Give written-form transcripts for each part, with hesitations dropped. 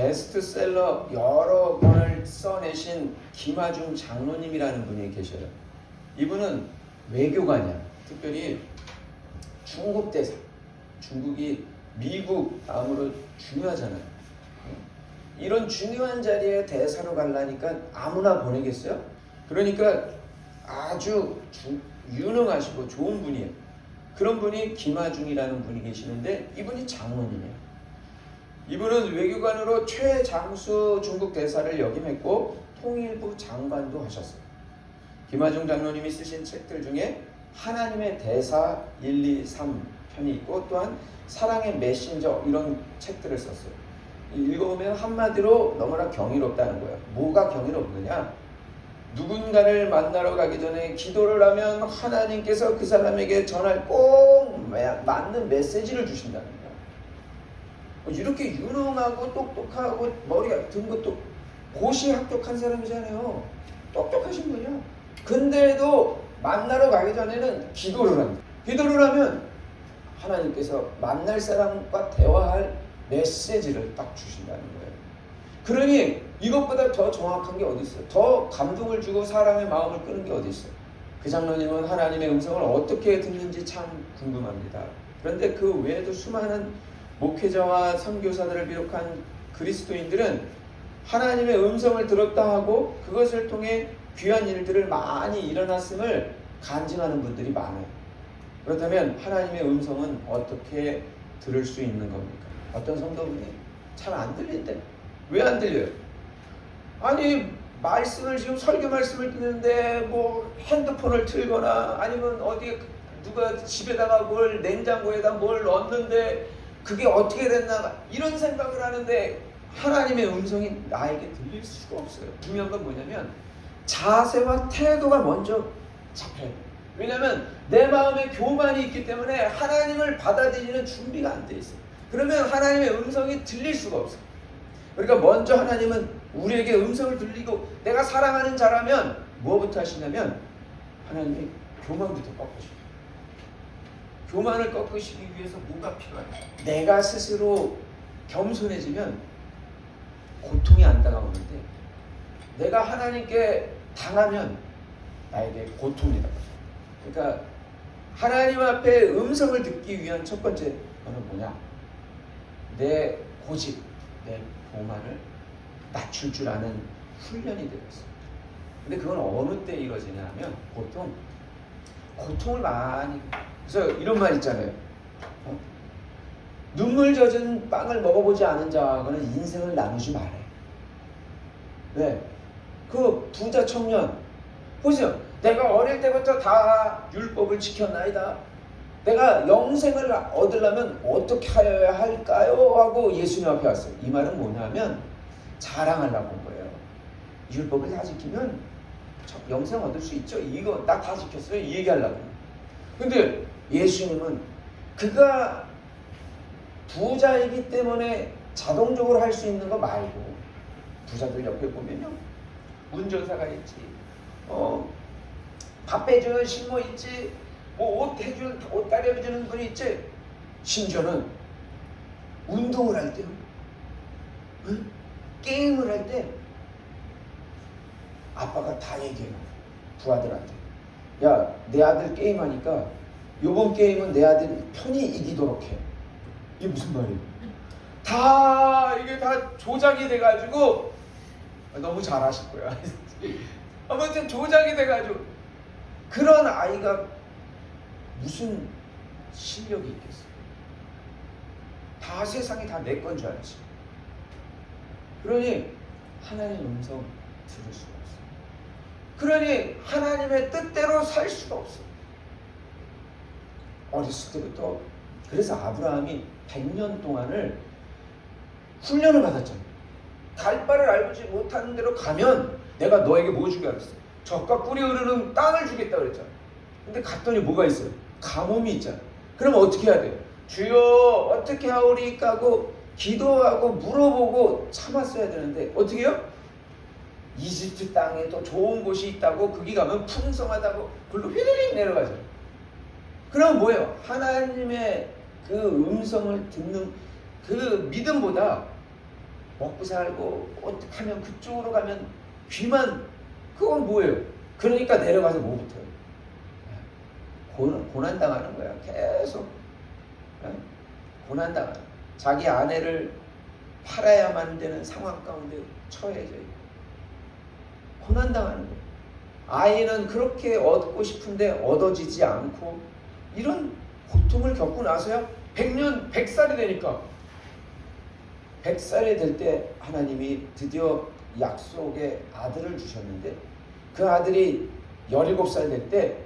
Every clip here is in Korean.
베스트셀러 여러 권을 써내신 김하중 장로님이라는 분이 계셔요. 이분은 외교관이야. 특별히 중국 대사. 중국이 미국 다음으로 중요하잖아요. 이런 중요한 자리에 대사로 가려니까 아무나 보내겠어요? 그러니까 아주 유능하시고 좋은 분이에요. 그런 분이 김하중이라는 분이 계시는데 이분이 장로님이에요. 이분은 외교관으로 최장수 중국 대사를 역임했고 통일부 장관도 하셨어요. 김하중 장로님이 쓰신 책들 중에 하나님의 대사 1, 2, 3편이 있고 또한 사랑의 메신저 이런 책들을 썼어요. 읽어보면 한마디로 너무나 경이롭다는 거예요. 뭐가 경이롭느냐? 누군가를 만나러 가기 전에 기도를 하면 하나님께서 그 사람에게 전할 꼭 맞는 메시지를 주신다는 거예요. 이렇게 유능하고 똑똑하고 머리가 든 것도 고시 합격한 사람이잖아요. 똑똑하신 분이야. 근데도 만나러 가기 전에는 기도를 합니다. 기도를 하면 하나님께서 만날 사람과 대화할 메시지를 딱 주신다는 거예요. 그러니 이것보다 더 정확한 게 어디 있어요? 더 감동을 주고 사람의 마음을 끄는 게 어디 있어요? 그 장로님은 하나님의 음성을 어떻게 듣는지 참 궁금합니다. 그런데 그 외에도 수많은 목회자와 선교사들을 비롯한 그리스도인들은 하나님의 음성을 들었다 하고 그것을 통해 귀한 일들을 많이 일어났음을 간증하는 분들이 많아요. 그렇다면 하나님의 음성은 어떻게 들을 수 있는 겁니까? 어떤 성도분이 잘 안 들린대. 왜 안 들려요? 아니 말씀을 지금 설교 말씀을 듣는데 뭐 핸드폰을 틀거나 아니면 어디에 누가 집에다가 뭘 냉장고에다 뭘 넣었는데 그게 어떻게 됐나 이런 생각을 하는데 하나님의 음성이 나에게 들릴 수가 없어요. 중요한 건 뭐냐면 자세와 태도가 먼저 잡혀야 돼요. 왜냐하면 내 마음에 교만이 있기 때문에 하나님을 받아들이는 준비가 안 돼 있어요. 그러면 하나님의 음성이 들릴 수가 없어요. 그러니까 먼저 하나님은 우리에게 음성을 들리고 내가 사랑하는 자라면 뭐부터 하시냐면 하나님이 교만부터 꺾으시고 교만을 꺾으시기 위해서 뭐가 필요해요? 내가 스스로 겸손해지면 고통이 안 다가오는데 내가 하나님께 당하면 나에게 고통이다. 그러니까 하나님 앞에 음성을 듣기 위한 첫 번째 거는 뭐냐? 내 고집, 내 교만을 낮출 줄 아는 훈련이 되었어요. 근데 그건 어느 때 이루어지냐 하면 보통 고통을 많이 그래서 이런 말 있잖아요. 눈물 젖은 빵을 먹어보지 않은 자하고는 인생을 나누지 말아요. 왜? 그 부자 청년 보세요. 내가 어릴 때부터 다 율법을 지켰나이다. 내가 영생을 얻으려면 어떻게 하여야 할까요? 하고 예수님 앞에 왔어요. 이 말은 뭐냐면 자랑하려고 한 거예요. 율법을 다 지키면 영생 얻을 수 있죠. 이거 나 다 지켰어요. 이 얘기하려고. 근데 예수님은 그가 부자이기 때문에 자동적으로 할 수 있는 거 말고 부자들 옆에 보면요. 운전사가 있지. 밥 해주는 신모 있지. 뭐 옷 다려주는 분이 있지. 심지어는 운동을 할 때, 게임을 할 때 아빠가 다 얘기해요. 부하들한테. 야, 내 아들 게임하니까 요번 게임은 내 아들 편히 이기도록 해. 이게 무슨 말이에요? 이게 다 조작이 돼가지고 너무 잘하실 거야. 아무튼 조작이 돼가지고 그런 아이가 무슨 실력이 있겠어요? 다 세상이 다 내 건 줄 알지. 그러니 하나님의 음성 들을 수가 없어요. 그러니 하나님의 뜻대로 살 수가 없어요. 어렸을 때부터 그래서 아브라함이 100년 동안을 훈련을 받았잖아요. 갈 바를 알지 못하는 대로 가면 내가 너에게 뭐 주게 하겠어? 젖과 꿀이 흐르는 땅을 주겠다 그랬잖아. 근데 갔더니 뭐가 있어요? 가뭄이 있잖아. 그럼 어떻게 해야 돼요? 주여 어떻게 하오리까 하고 기도하고 물어보고 참았어야 되는데 어떻게 해요? 이집트 땅에 또 좋은 곳이 있다고 거기 가면 풍성하다고 글로 휘리릭 내려가죠. 그럼 뭐예요? 하나님의 그 음성을 듣는 그 믿음보다 먹고 살고 어떻게 하면 그쪽으로 가면 귀만 그건 뭐예요? 그러니까 내려가서 뭐 붙어요? 고난당하는 거야. 계속 고난당하는 거야. 자기 아내를 팔아야만 되는 상황 가운데 처해져 있고 고난당하는 거예요. 아이는 그렇게 얻고 싶은데 얻어지지 않고 이런 고통을 겪고 나서야 100년 100살이 되니까 100살이 될 때 하나님이 드디어 약속의 아들을 주셨는데 그 아들이 17살 될 때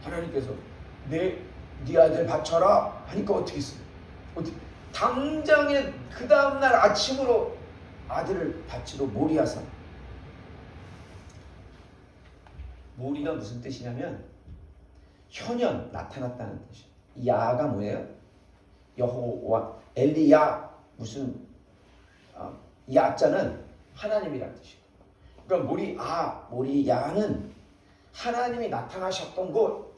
하나님께서 네 아들 바쳐라 하니까 어떻게 했어요? 당장에 그 다음날 아침으로 아들을 바치러 모리아산. 모리가 무슨 뜻이냐면 현현, 나타났다는 뜻이에요. 야가 뭐예요? 여호와, 엘리야, 무슨 야자는 하나님이라는 뜻이에요. 그러니까 모리야는 하나님이 나타나셨던 곳.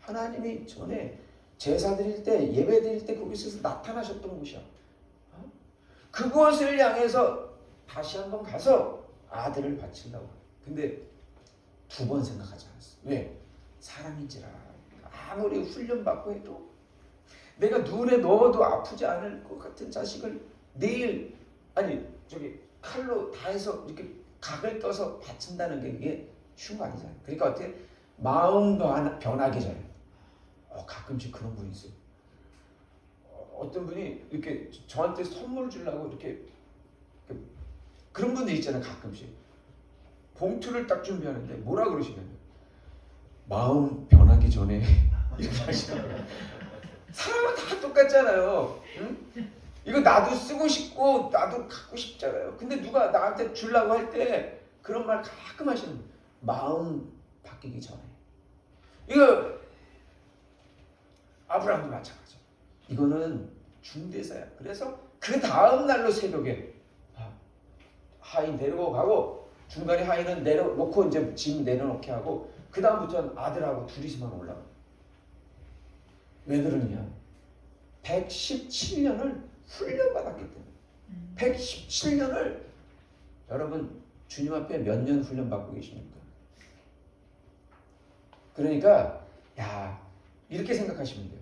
하나님이 전에 제사 드릴 때, 예배 드릴 때 거기서 나타나셨던 곳이야. 그곳을 향해서 다시 한번 가서 아들을 바친다고. 근데 2번 생각하지 않았어. 왜? 사람인지라. 아무리 훈련받고 해도 내가 눈에 넣어도 아프지 않을 것 같은 자식을 내일 칼로 다 해서 이렇게 각을 떠서 바친다는 게 그게 쉬운 거 아니잖아요. 그러니까 어떻게 마음 변하기 전에 가끔씩 그런 분이 있어요. 어떤 분이 이렇게 저한테 선물을 주려고 이렇게 그런 분들 있잖아요. 가끔씩 봉투를 딱 준비하는데 뭐라 그러시냐면 마음 변하기 전에 이렇게 하시더라고요. 사람은 다 똑같잖아요. 응? 이거 나도 쓰고 싶고 나도 갖고 싶잖아요. 근데 누가 나한테 주려고 할 때 그런 말 가끔 하시는 거예요. 마음 바뀌기 전에. 이거 아브라함도 마찬가지야. 이거는 중대사야. 그래서 그 다음 날로 새벽에 하인 데리고 가고 중간에 하인은 내려놓고 이제 짐 내려놓게 하고 그 다음부터는 아들하고 둘이서만 올라가. 왜 그러냐? 117년을 훈련받았기 때문에. 117년을 여러분 주님 앞에 몇 년 훈련받고 계십니까? 그러니까 이렇게 생각하시면 돼요.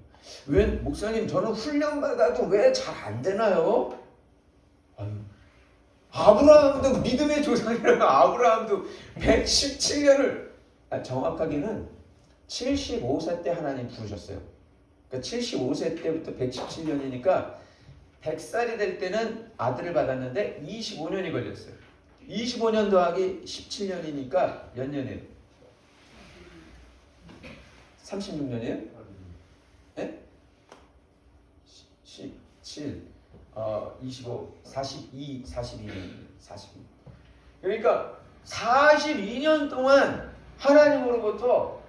왜 목사님 저는 훈련받아도 왜 잘 안 되나요? 아브라함도 믿음의 조상이라면 아브라함도 117년을 정확하게는 75세 때 하나님 부르셨어요. 그러니까 75세 때부터 117년이니까 100살이 될 때는 아들을 받았는데 25년이 걸렸어요. 25년 더하기 17년이니까 몇 년이에요? 36년이에요? 네? 17, 25, 42, 42년, 42. 그러니까 42년 동안 하나님으로부터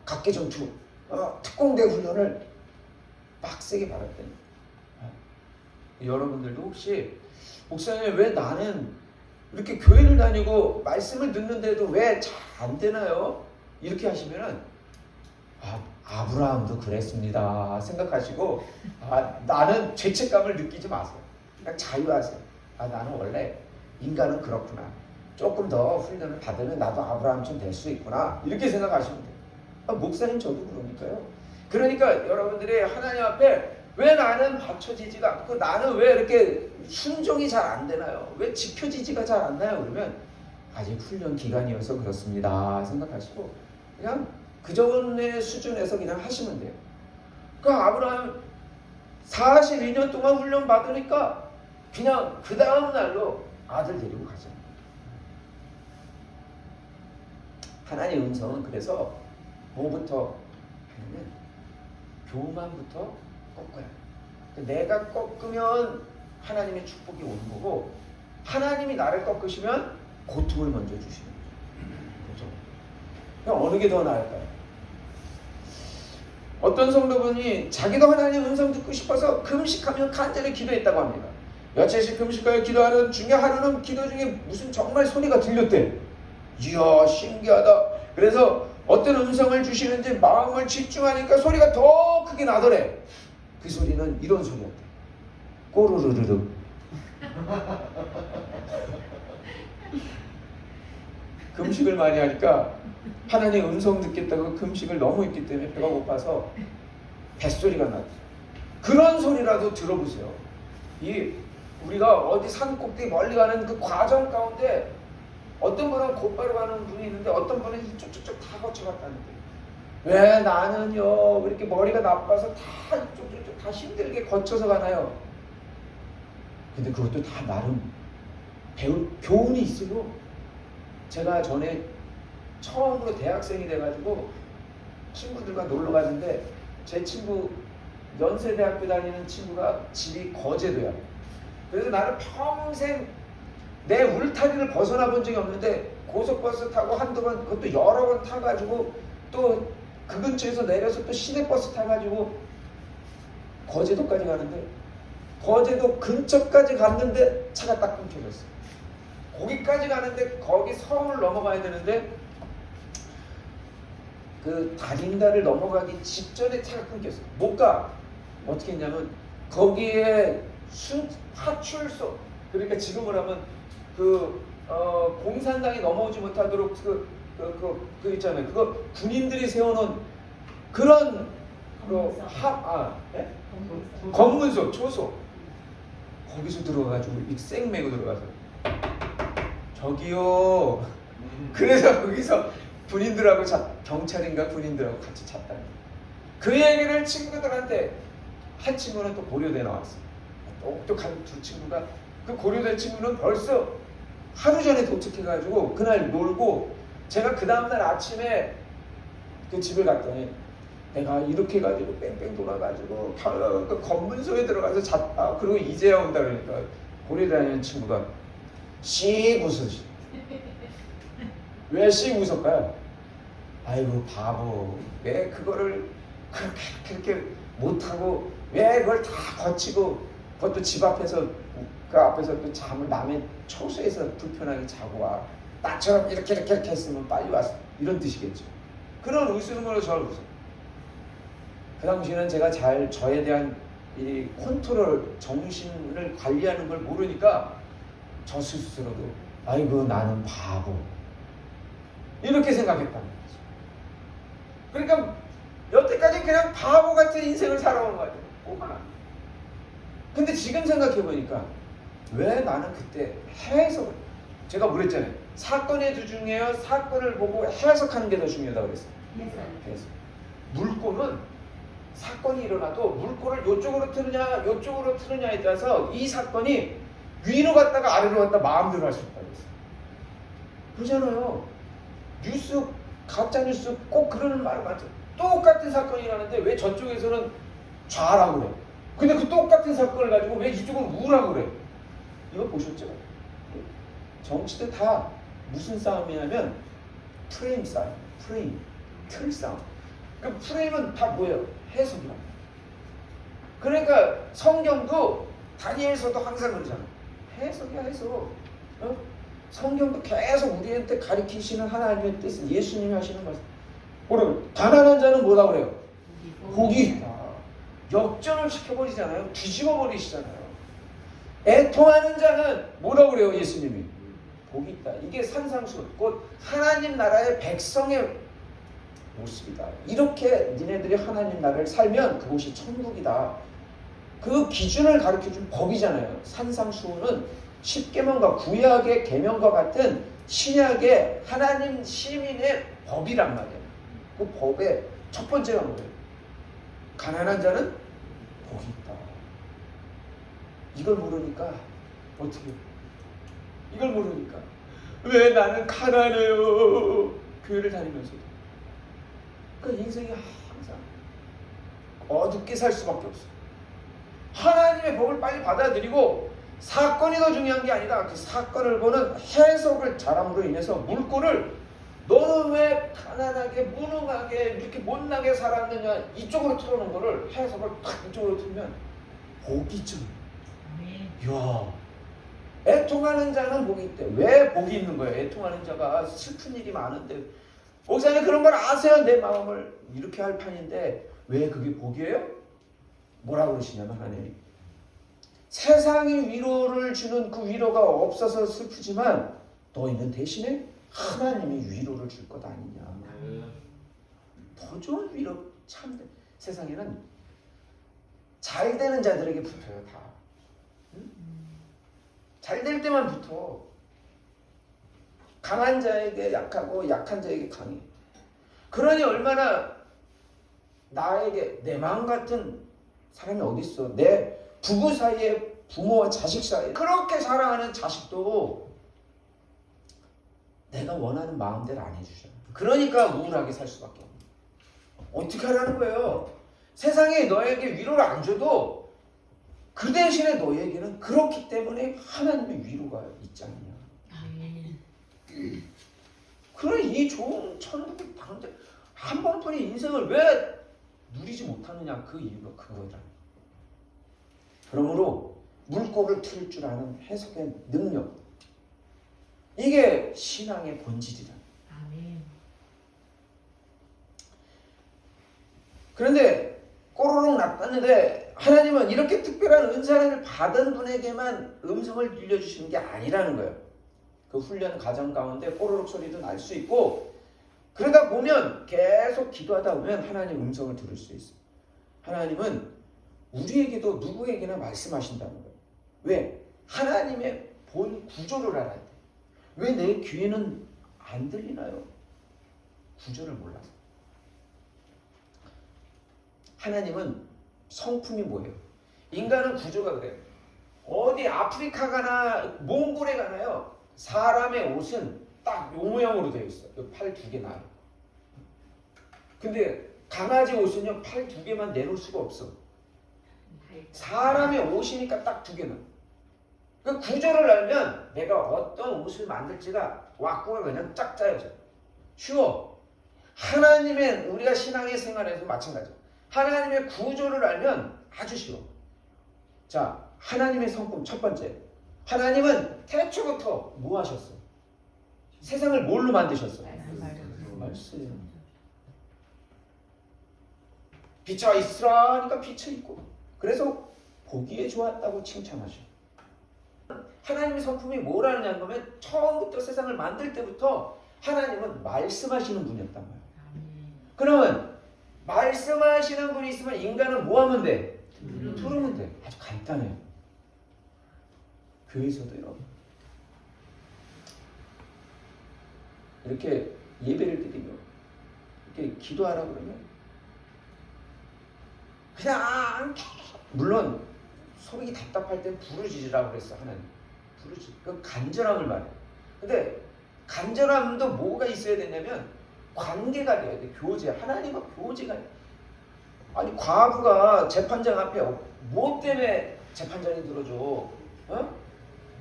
각계전투, 특공대 훈련을 빡세게 받았대요. 여러분들도 혹시 목사님 왜 나는 이렇게 교회를 다니고 말씀을 듣는데도 왜 잘 안 되나요? 이렇게 하시면은 아브라함도 그랬습니다 생각하시고 나는 죄책감을 느끼지 마세요. 그냥 자유하세요. 나는 원래 인간은 그렇구나. 조금 더 훈련을 받으면 나도 아브라함처럼 될 수 있구나. 이렇게 생각하시면 돼요. 목사님 저도 그러니까요. 그러니까 여러분들이 하나님 앞에 왜 나는 받쳐지지가 않고 나는 왜 이렇게 순종이 잘 안 되나요? 왜 지켜지지가 잘 안 나요? 그러면 아직 훈련 기간이어서 그렇습니다 생각하시고 그냥 그 전의 수준에서 그냥 하시면 돼요. 그러니까 아브라함 42년 동안 훈련 받으니까 그냥 그 다음 날로 아들 데리고 가죠. 하나님의 음성은 그래서 뭐부터 하냐면 교만부터 꺾어야 돼. 내가 꺾으면 하나님의 축복이 오는 거고 하나님이 나를 꺾으시면 고통을 먼저 주시는 거죠. 그럼 어느 게 더 나을까요? 어떤 성도분이 자기도 하나님 음성 듣고 싶어서 금식하며 간절히 기도했다고 합니다. 며칠씩 금식하여 기도하는 중에 하루는 기도 중에 무슨 정말 소리가 들렸대. 이야 신기하다. 그래서 어떤 음성을 주시는지 마음을 집중하니까 소리가 더 크게 나더래. 그 소리는 이런 소리였대. 꼬르르르륵. 금식을 많이 하니까 하나님 음성 듣겠다고 금식을 너무 했기 때문에 배가 고파서 뱃소리가 나요. 그런 소리라도 들어보세요. 이 우리가 어디 산 꼭대기 멀리 가는 그 과정 가운데 어떤 분은 곧바로 가는 분이 있는데 어떤 분은 쭉쭉쭉 다 거쳐갔다는데 왜 나는요 왜 이렇게 머리가 나빠서 다 쭉쭉쭉 다 힘들게 거쳐서 가나요? 근데 그것도 다 나름 배울 교훈이 있어요. 제가 전에 처음으로 대학생이 돼가지고 친구들과 놀러 갔는데 제 친구 연세대학교 다니는 친구가 집이 거제도야. 그래서 나는 평생 내 울타리를 벗어나 본 적이 없는데 고속버스 타고 한두 번 그것도 여러 번 타가지고 또 그 근처에서 내려서 또 시내버스 타가지고 거제도까지 가는데 거제도 근처까지 갔는데 차가 딱 끊겨졌어. 거기까지 가는데 거기 섬을 넘어가야 되는데 그 다림다를 넘어가기 직전에 차가 끊겼어. 못 가. 어떻게 했냐면 거기에 파출소 그러니까 지금을 하면 공산당이 넘어오지 못하도록 그 있잖아요. 그거 군인들이 세워놓은 그런 검문소 초소 거기서 들어가가지고 생 메고 들어가서 저기요. 그래서 거기서 군인들하고 경찰인가 군인들하고 같이 잤다는 그 얘기를 친구들한테 한 친구는 또 고려대 나왔어. 똑똑한 두 친구가 그 고려대 친구는 벌써 하루 전에 도착해가지고 그날 놀고 제가 그 다음날 아침에 그 집을 갔더니 내가 이렇게 해가지고 뺑뺑 돌아가지고 그 검문소에 들어가서 잤다. 그리고 이제야 온다 그러니까 고려대 다니는 친구가 씩 웃으시. 왜 씩 웃을까요? 아이고 바보 왜 그거를 그렇게 못하고 왜 그걸 다 거치고 그것도 집 앞에서 그 앞에서 또 잠을 남의 초소에서 불편하게 자고 와. 나처럼 이렇게 했으면 빨리 왔어. 이런 뜻이겠죠. 그런 웃음으로 저를 웃어. 그 당시에는 제가 잘 저에 대한 이 컨트롤 정신을 관리하는 걸 모르니까 저 스스로도 아이고 나는 바보 이렇게 생각했다는 거죠. 그러니까 여태까지 그냥 바보 같은 인생을 살아온 것 같아요. 오만. 근데 지금 생각해보니까 왜 나는 그때 해석을 제가 뭐랬잖아요. 사건의 두 중에요. 사건을 보고 해석하는 게 더 중요하다고 그랬어요. 해석. 물꼬는 사건이 일어나도 물꼬를 이쪽으로 트느냐 이쪽으로 트느냐에 따라서 이 사건이 위로 갔다가 아래로 갔다 마음대로 할 수 있다고 했어요. 그러잖아요. 뉴스 가짜 뉴스 꼭 그러는 말을 맞죠. 똑같은 사건이 일어나는데 왜 저쪽에서는 좌라고 그래. 근데 그 똑같은 사건을 가지고 왜 이쪽은 우라고 그래. 이거 보셨죠? 정치도 다 무슨 싸움이냐면 프레임 싸움, 프레임, 틀 싸움. 그 프레임은 다 뭐예요? 해석이야. 그러니까 성경도 다니엘서도 항상 그러잖아. 해석이야 해석. 어? 성경도 계속 우리한테 가리키시는 하나님의 뜻은 예수님이 하시는 말씀. 그러면 가난한 자는 뭐라고 그래요? 복이 있다. 역전을 시켜버리잖아요. 뒤집어 버리시잖아요. 애통하는 자는 뭐라고 그래요? 예수님이 복이 있다. 이게 산상수 곧 하나님 나라의 백성의 모습이다. 이렇게 니네들이 하나님 나라를 살면 그곳이 천국이다. 그 기준을 가르쳐준 법이잖아요. 산상수훈은 십계명과 구약의 계명과 같은 신약의 하나님 시민의 법이란 말이에요. 그 법의 첫 번째가 뭐예요? 가난한 자는 복이 있다. 이걸 모르니까 어떻게? 이걸 모르니까 왜 나는 가난해요? 교회를 다니면서도 그러니까 인생이 항상 어둡게 살 수밖에 없어. 하나님의 복을 빨리 받아들이고 사건이 더 중요한 게 아니라 그 사건을 보는 해석을 잘함으로 인해서 물꼬를 너는 왜 가난하게 무능하게 이렇게 못나게 살았느냐 이쪽으로 틀어놓은 거를 해석을 탁 이쪽으로 틀면 복이 좀 이야 애통하는 자는 복이 있대. 왜 복이 있는 거예요? 애통하는 자가 슬픈 일이 많은데 목사님 그런 걸 아세요? 내 마음을 이렇게 할 판인데 왜 그게 복이에요? 뭐라고 그러시냐면 하나님이 세상이 위로를 주는 그 위로가 없어서 슬프지만 너희는 대신에 하나님이 위로를 줄 것 아니냐. 더 좋은 위로. 참 세상에는 잘 되는 자들에게 붙어요. 다. 응? 잘 될 때만 붙어. 강한 자에게 약하고 약한 자에게 강해. 그러니 얼마나 나에게 내 마음 같은 사람이 어디 있어. 내 부부 사이에, 부모와 자식 사이에 그렇게 사랑하는 자식도 내가 원하는 마음대로 안 해주잖아. 그러니까 우울하게 살 수밖에 없는 거야. 어떻게 하라는 거예요? 세상에 너에게 위로를 안 줘도 그 대신에 너에게는 그렇기 때문에 하나님의 위로가 있지 않냐. 그래, 이 좋은 천국을 당장 한 번뿐인 인생을 왜 누리지 못하느냐. 그 이유가 그거다. 그러므로 물꼬를 틀 줄 아는 해석의 능력, 이게 신앙의 본질이다. 아멘. 그런데 꼬르륵 나빴는데 하나님은 이렇게 특별한 은사를 받은 분에게만 음성을 들려주시는 게 아니라는 거예요. 그 훈련 과정 가운데 꼬르륵 소리도 날 수 있고, 그러다 보면 계속 기도하다 보면 하나님 음성을 들을 수 있어요. 하나님은 우리에게도 누구에게나 말씀하신다는 거예요. 왜? 하나님의 본 구조를 알아야 돼. 왜 내 귀에는 안 들리나요? 구조를 몰라서. 하나님은 성품이 뭐예요? 인간은 구조가 그래요. 어디 아프리카 가나 몽골에 가나요? 사람의 옷은 딱 요 모양으로 되어 있어요. 팔 두 개 나요. 근데 강아지 옷은요, 팔 두 개만 내놓을 수가 없어. 사람의 옷이니까 딱 두 개나. 그 구조를 알면 내가 어떤 옷을 만들지가 왁구가 그냥 쫙 짜여져. 쉬워. 하나님의, 우리가 신앙의 생활에서 마찬가지야. 하나님의 구조를 알면 아주 쉬워. 자, 하나님의 성품 첫 번째. 하나님은 태초부터 뭐 하셨어? 세상을 뭘로 만드셨어? 말씀. 빛이 있으라 하니까 빛이 있고, 그래서 보기에 좋았다고 칭찬하셔. 하나님의 성품이 뭐라는 하면 처음부터 세상을 만들 때부터 하나님은 말씀하시는 분이었단 말이야. 그러면 말씀하시는 분이 있으면 인간은 뭐 하면 돼? 들으면 돼. 아주 간단해요. 교회에서도요, 이렇게 예배를 드리며 이렇게 기도하라고 그러면 그냥, 물론 속이 답답할 땐 부르짖으라고 그랬어. 하나님 부르짖. 그 간절함을 말해. 근데 간절함도 뭐가 있어야 되냐면 관계가 돼야 돼. 교제. 하나님과 교제가. 아니, 과부가 재판장 앞에 뭐 때문에 재판장이 들어줘? 어?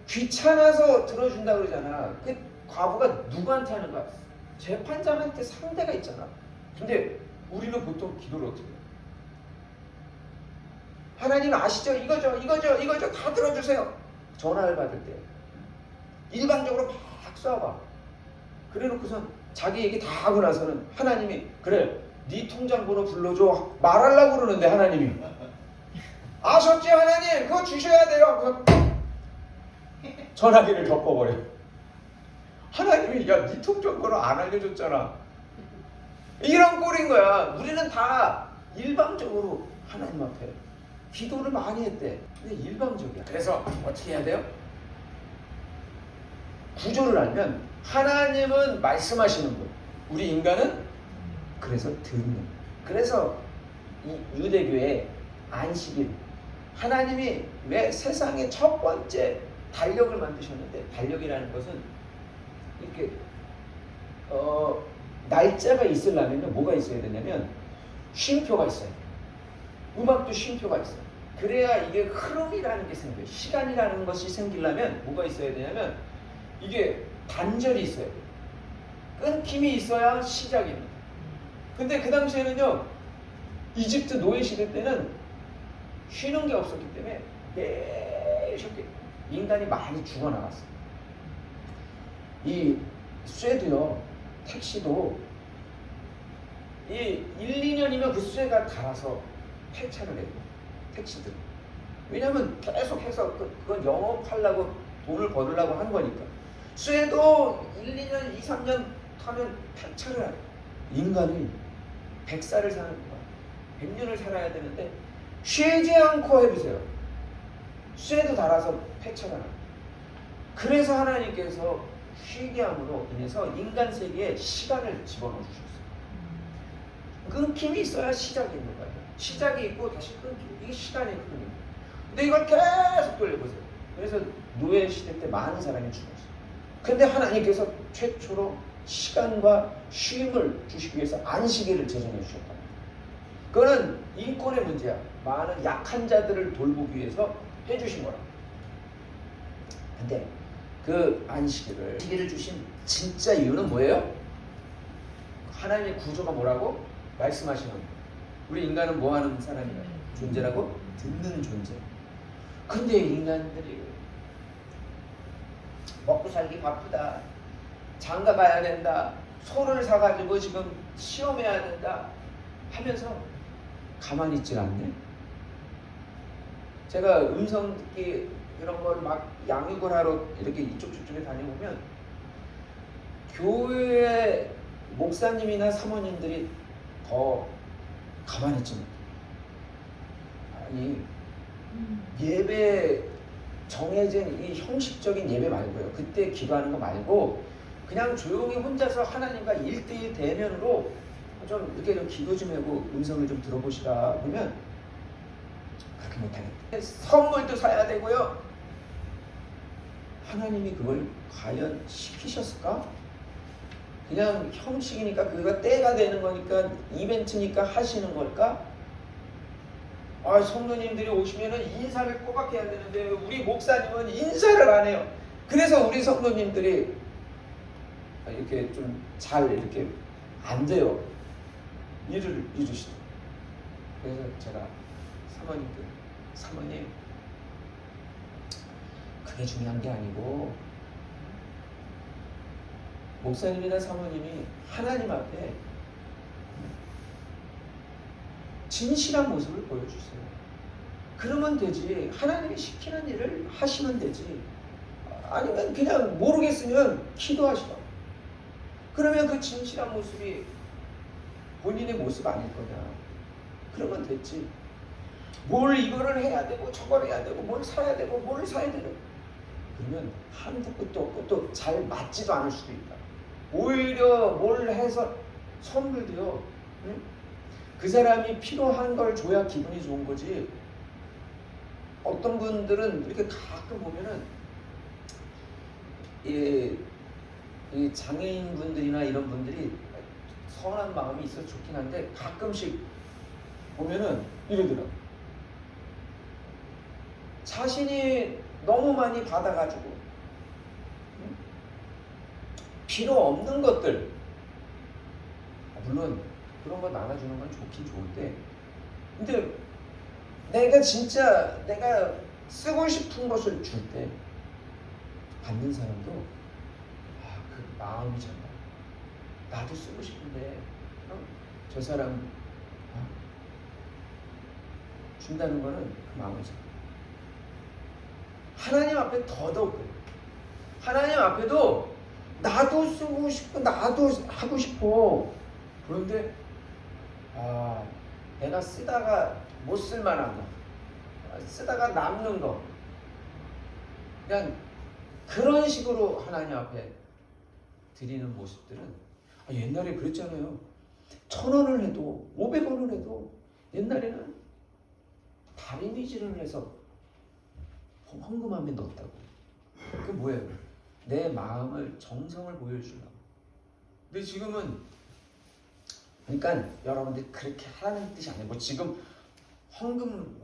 귀찮아서 들어준다 그러잖아. 그 과부가 누구한테 하는 거야? 재판장한테 상대가 있잖아. 근데 우리는 보통 기도를 어떻게 해? 하나님 아시죠? 이거죠 다 들어주세요. 전화를 받을 때 일방적으로 막 쏴봐. 그래놓고선 자기 얘기 다 하고 나서는 하나님이, 그래 네 통장번호 불러줘 말하려고 그러는데 하나님이, 아셨지 하나님 그거 주셔야 돼요. 전화기를 덮어버려. 하나님이, 야 네 통장번호 안 알려줬잖아. 이런 꼴인 거야. 우리는 다 일방적으로 하나님 앞에 기도를 많이 했대. 근데 일방적이야. 그래서 어떻게 해야 돼요? 구조를 알면 하나님은 말씀하시는 분, 우리 인간은 그래서 듣는. 그래서 이 유대교의 안식일, 하나님이 왜 세상의 첫 번째 달력을 만드셨는데, 달력이라는 것은 이렇게 날짜가 있으려면 뭐가 있어야 되냐면 쉼표가 있어요. 음악도 쉼표가 있어요. 그래야 이게 흐름이라는 게 생겨요. 시간이라는 것이 생기려면 뭐가 있어야 되냐면 이게 단절이 있어야 돼요. 끊김이 있어야 시작입니다. 근데 그 당시에는요, 이집트 노예 시대 때는 쉬는 게 없었기 때문에 매일 쉬었기 때문에 인간이 많이 죽어나갔어요. 이 쇠도요, 택시도 이 1, 2년이면 그 쇠가 닳아서 폐차를 해요. 택시들. 왜냐하면 계속해서 그건 영업하려고 돈을 벌으려고 한 거니까. 쇠도 1, 2년, 2, 3년 타면 폐차를 해요. 인간이 100살을 사는 거야. 100년을 살아야 되는데 쉬지 않고 해보세요. 쇠도 달아서 폐차를 해요. 그래서 하나님께서 쉬게 함으로 인해서 인간 세계에 시간을 집어넣어 주셨어요. 끊김이 있어야 시작이 있는 거예요. 시작이 있고 다시 끊김. 이게 시간의 흐름입니다. 근데 이걸 계속 돌려보세요. 그래서 노예 시대 때 많은 사람이 죽었어요. 근데 하나님께서 최초로 시간과 쉼을 주시기 위해서 안식일을 제정해 주셨다. 그거는 인권의 문제야. 많은 약한 자들을 돌보기 위해서 해주신 거라. 근데 그 안식일을 주신 진짜 이유는 뭐예요? 하나님의 구조가 뭐라고? 말씀하시는 거예요. 우리 인간은 뭐 하는 사람이야? 존재라고? 듣는 존재. 근데 인간들이 먹고 살기 바쁘다. 장가 가야 된다. 소를 사가지고 지금 시험해야 된다. 하면서 가만히 있질 않네. 제가 음성 듣기 이런 걸 막 양육을 하러 이렇게 이쪽 저쪽에 다녀보면 교회 목사님이나 사모님들이 더 가만히 있지 못해. 아니 예배 정해진 이 형식적인 예배 말고요. 그때 기도하는 거 말고 그냥 조용히 혼자서 하나님과 1대1 대면으로 좀 이렇게 좀 기도 좀 하고 음성을 좀 들어보시라 보면 그렇게 못하겠다. 선물도 사야 되고요. 하나님이 그걸 과연 시키셨을까? 그냥 형식이니까 그가 때가 되는 거니까 이벤트니까 하시는 걸까? 아, 성도님들이 오시면은 인사를 꼬박 해야 되는데 우리 목사님은 인사를 안 해요. 그래서 우리 성도님들이 이렇게 좀 잘 이렇게 안 돼요. 일을 이루시죠. 그래서 제가 사모님 그게 중요한 게 아니고 목사님이나 사모님이 하나님 앞에 진실한 모습을 보여주세요. 그러면 되지. 하나님이 시키는 일을 하시면 되지. 아니면 그냥 모르겠으면 기도하시라. 그러면 그 진실한 모습이 본인의 모습 아닐 거냐. 그러면 됐지. 뭘 이거를 해야 되고 저걸 해야 되고 뭘 사야 되고 뭘 사야 되고 그러면 한도 끝도 없고 또 잘 맞지도 않을 수도 있다. 오히려 뭘 해서 선물도요. 응? 그 사람이 필요한 걸 줘야 기분이 좋은 거지. 어떤 분들은 이렇게 가끔 보면은 이 장애인 분들이나 이런 분들이 선한 마음이 있어서 좋긴 한데 가끔씩 보면은 이러더라고. 자신이 너무 많이 받아가지고 응? 필요 없는 것들 물론 그런 거 나눠주는 건 좋긴 좋은데 근데 내가 진짜 내가 쓰고 싶은 것을 줄 때 받는 사람도 그 마음이 정말 나도 쓰고 싶은데 저 사람 준다는 거는 그 마음이 정말 하나님 앞에 더더욱 그래요. 하나님 앞에도 나도 쓰고 싶고 나도 하고 싶어. 그런데 내가 쓰다가 못 쓸만한 거 쓰다가 남는 거 그냥 그런 식으로 하나님 앞에 드리는 모습들은 옛날에 그랬잖아요. 1,000원을 해도 500원을 해도 옛날에는 다리미질을 해서 헌금함에 넣었다고. 그게 뭐예요? 내 마음을 정성을 보여주려고. 근데 지금은 그러니까 여러분들이 그렇게 하라는 뜻이 아니에요. 뭐 지금 헌금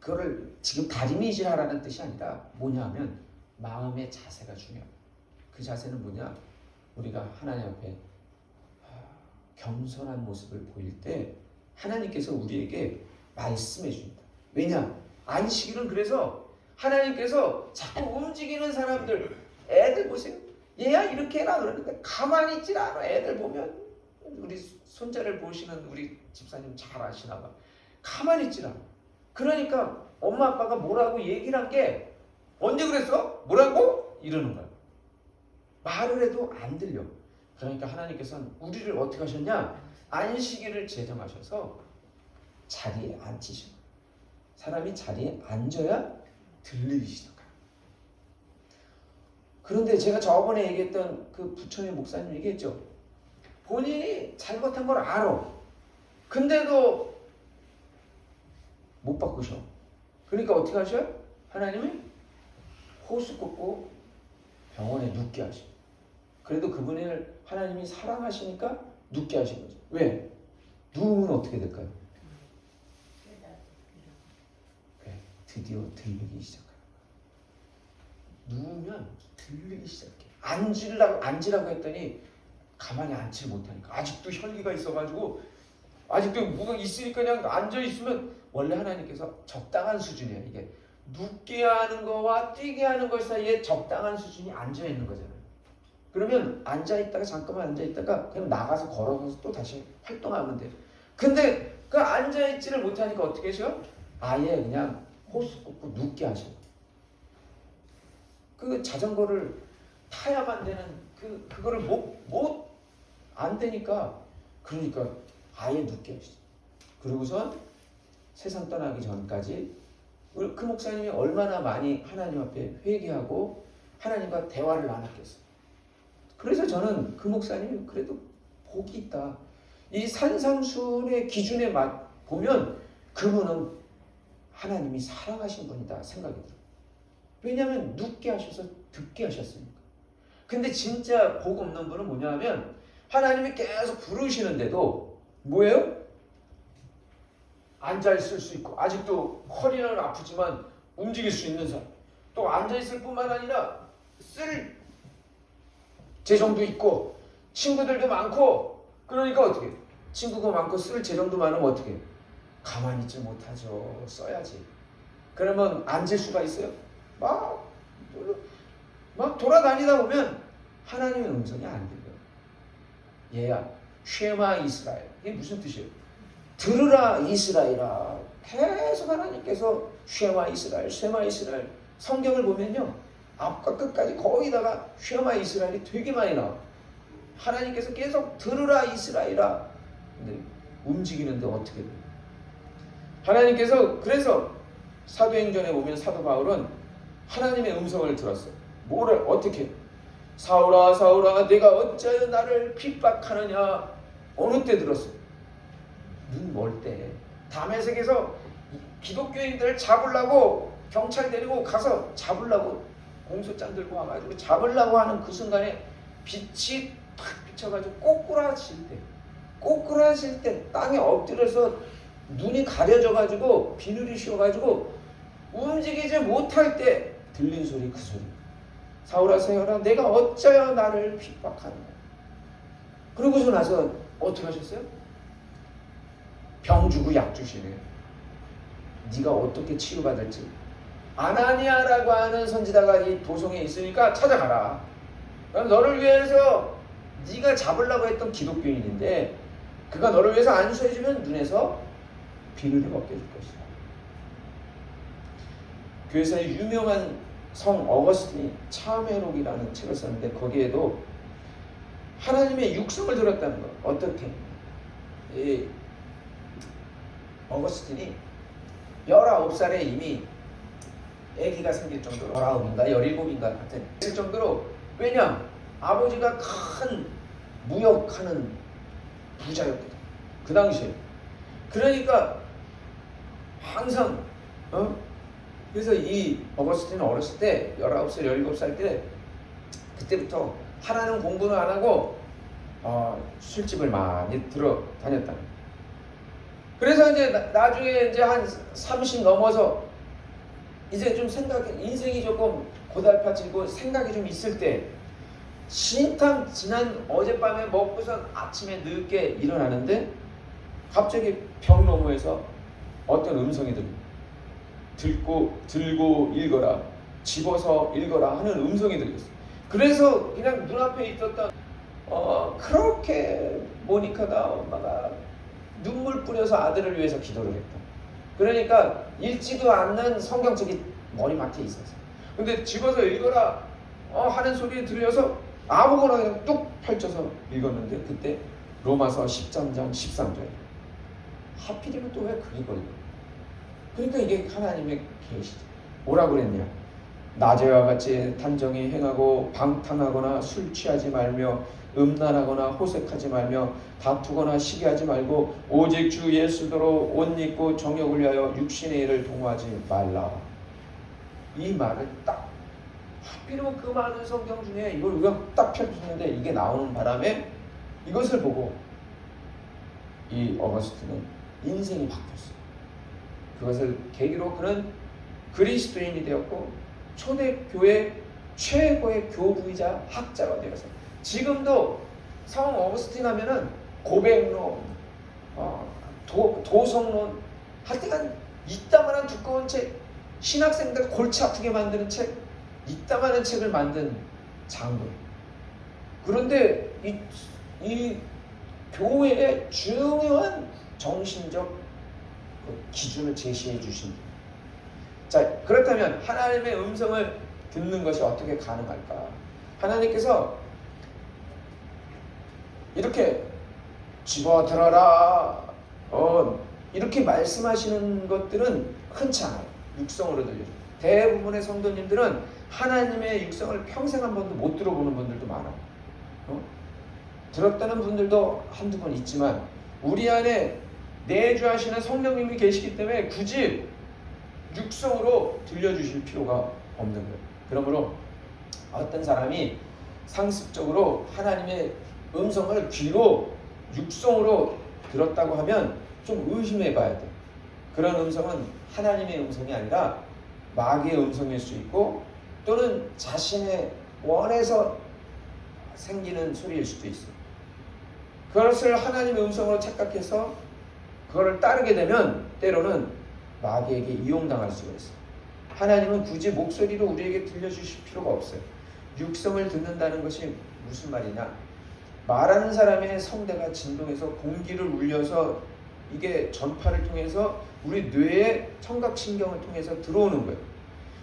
그거를 지금 다리미질 하라는 뜻이 아니라 뭐냐면 마음의 자세가 중요해요. 그 자세는 뭐냐? 우리가 하나님 앞에 겸손한 모습을 보일 때 하나님께서 우리에게 말씀해 줍니다. 왜냐? 안식일은 그래서 하나님께서 자꾸 움직이는 사람들 애들 보세요. 얘야 이렇게 해라 그러는데 가만히 있질 않아. 애들 보면 우리 손자를 보시는 우리 집사님 잘 아시나 봐. 가만히 있질 않아. 그러니까 엄마 아빠가 뭐라고 얘기를 한 게 언제 그랬어? 뭐라고? 이러는 거야. 말을 해도 안 들려. 그러니까 하나님께서는 우리를 어떻게 하셨냐? 안식일을 제정하셔서 자리에 앉히신 거야. 사람이 자리에 앉아야 들리기 시작해요. 그런데 제가 저번에 얘기했던 그 부천의 목사님 얘기했죠. 본인이 잘못한 걸 알아. 근데도 못 바꾸셔. 그러니까 어떻게 하셔요? 하나님이 호수 꽂고 병원에 눕게 하셔. 그래도 그분을 하나님이 사랑하시니까 눕게 하신 거죠. 왜? 누우면 어떻게 될까요? 네, 드디어 들리기 시작해요. 누우면 들리기 시작해. 앉으라고 했더니 가만히 앉지 못하니까 아직도 혈기가 있어가지고 아직도 뭐가 있으니까 그냥 앉아있으면 원래 하나님께서 적당한 수준이에요. 이게 눕게 하는 거와 뛰게 하는 것 사이에 적당한 수준이 앉아있는 거잖아요. 그러면 앉아있다가 잠깐만 앉아있다가 그냥 나가서 걸어서 또 다시 활동하면 돼요. 근데 그 앉아있지를 못하니까 어떻게 하셔? 아예 그냥 호수 꽂고 눕게 하셔. 그 자전거를 타야만 되는 그거를 안 되니까 그러니까 아예 눕게 하시죠. 그러고선 세상 떠나기 전까지 그 목사님이 얼마나 많이 하나님 앞에 회개하고 하나님과 대화를 나눴겠어요. 그래서 저는 그 목사님이 그래도 복이 있다. 이 산상수훈의 기준에 보면 그분은 하나님이 사랑하신 분이다 생각이 들어요. 왜냐하면 눕게 하셔서 듣게 하셨으니까. 근데 진짜 복 없는 분은 뭐냐 하면 하나님이 계속 부르시는데도 뭐예요? 앉아있을 수 있고 아직도 허리는 아프지만 움직일 수 있는 사람, 또 앉아있을 뿐만 아니라 쓸 재정도 있고 친구들도 많고, 그러니까 어떻게 친구가 많고 쓸 재정도 많으면 어떻게 가만히 있지 못하죠. 써야지. 그러면 앉을 수가 있어요? 막 돌아다니다 보면 하나님의 음성이 안 들려요. 얘야 쉐마 이스라엘, 이게 무슨 뜻이에요? 들으라 이스라엘아. 계속 하나님께서 쉐마 이스라엘, 쉐마 이스라엘. 성경을 보면요 앞과 끝까지 거기다가 쉐마 이스라엘이 되게 많이 나와요. 하나님께서 계속 들으라 이스라엘아. 근데 움직이는데 어떻게 돼요? 하나님께서 그래서 사도행전에 보면 사도 바울은 하나님의 음성을 들었어요. 뭐를 어떻게? 사울아 사울아 내가 어찌하여 나를 핍박하느냐. 어느 때 들었어요? 눈 멀 때. 다메섹에서 기독교인들을 잡으려고 경찰 데리고 가서 잡으려고 공소장 들고 와가지고 잡으려고 하는 그 순간에 빛이 탁 비쳐가지고 꼬꾸라질 때 땅에 엎드려서 눈이 가려져가지고 비늘이 씌워가지고 움직이지 못할 때 들린 소리, 그 소리. 사울아 사울아 내가 어찌하여 나를 핍박하느냐. 그러고서 나서 어떻게 하셨어요? 병 주고 약 주시네. 네가 어떻게 치유받을지. 아나니아라고 하는 선지자가 이 도성에 있으니까 찾아가라. 그럼 너를 위해서 네가 잡으려고 했던 기독교인인데 그가 너를 위해서 안수해주면 눈에서 비늘을 벗겨줄 것이다. 교회사의 유명한 성 어거스틴이 참회록이라는 책을 썼는데 거기에도 하나님의 육성을 들었다는 거. 어떻게? 이 어거스틴이 19살에 이미 아기가 생길 정도로 19인가 17인가 하여튼 될 정도로, 왜냐? 아버지가 큰 무역하는 부자였거든 그 당시에. 그러니까 항상 그래서 이 어거스틴은 어렸을 때 19살 17살 때 그때부터 하라는 공부는 안 하고 술집을 많이 들어 다녔다. 그래서 이제 나중에 이제 한 30 넘어서 이제 좀 인생이 조금 고달파지고 생각이 좀 있을 때 진탕 지난 어젯밤에 먹고선 아침에 늦게 일어나는데 갑자기 벽 너머에서 어떤 음성이 들고 읽어라, 집어서 읽어라 하는 음성이 들렸어요. 그래서 그냥 눈앞에 있었던 그렇게 모니카가 엄마가 눈물 뿌려서 아들을 위해서 기도를 했다. 그러니까 읽지도 않는 성경책이 머리맡에 있었어요. 근데 집어서 읽어라 하는 소리 들려서 아무거나 그냥 뚝 펼쳐서 읽었는데 그때 로마서 13장 13절. 하필이면 또 왜 그게 걸려? 그러니까 이게 하나님의 계시죠. 뭐라고 그랬냐? 낮에와 같이 단정히 행하고 방탕하거나 술 취하지 말며 음란하거나 호색하지 말며 다투거나 시기하지 말고 오직 주 예수대로 옷 입고 정욕을 위하여 육신의 일을 동하지 말라. 이 말을 딱 하필이면 그 많은 성경 중에 이걸 우리가 딱 펼쳤는데 이게 나오는 바람에 이것을 보고 이 어거스틴은 인생이 바뀌었어요. 그것을 계기로 그는 그리스도인이 되었고 초대교회 최고의 교부이자 학자가 되어서 지금도 성 어거스틴 하면은 고백론, 도성론 하여튼 이따만한 두꺼운 책, 신학생들 골치 아프게 만드는 책, 이따만한 책을 만든 장군. 그런데 이 교회의 중요한 정신적 기준을 제시해 주신. 자, 그렇다면 하나님의 음성을 듣는 것이 어떻게 가능할까? 하나님께서 이렇게 집어들어라 이렇게 말씀하시는 것들은 흔치 않아요. 육성으로 들려요. 대부분의 성도님들은 하나님의 육성을 평생 한 번도 못 들어보는 분들도 많아요. 들었다는 분들도 한두 번 있지만 우리 안에 내주하시는 성령님이 계시기 때문에 굳이 육성으로 들려주실 필요가 없는 거예요. 그러므로 어떤 사람이 상습적으로 하나님의 음성을 귀로 육성으로 들었다고 하면 좀 의심해 봐야 돼. 그런 음성은 하나님의 음성이 아니라 마귀의 음성일 수 있고 또는 자신의 원해서 생기는 소리일 수도 있어요. 그것을 하나님의 음성으로 착각해서 그거를 따르게 되면 때로는 마귀에게 이용당할 수가 있어요. 하나님은 굳이 목소리로 우리에게 들려주실 필요가 없어요. 육성을 듣는다는 것이 무슨 말이냐? 말하는 사람의 성대가 진동해서 공기를 울려서 이게 전파를 통해서 우리 뇌의 청각신경을 통해서 들어오는 거예요.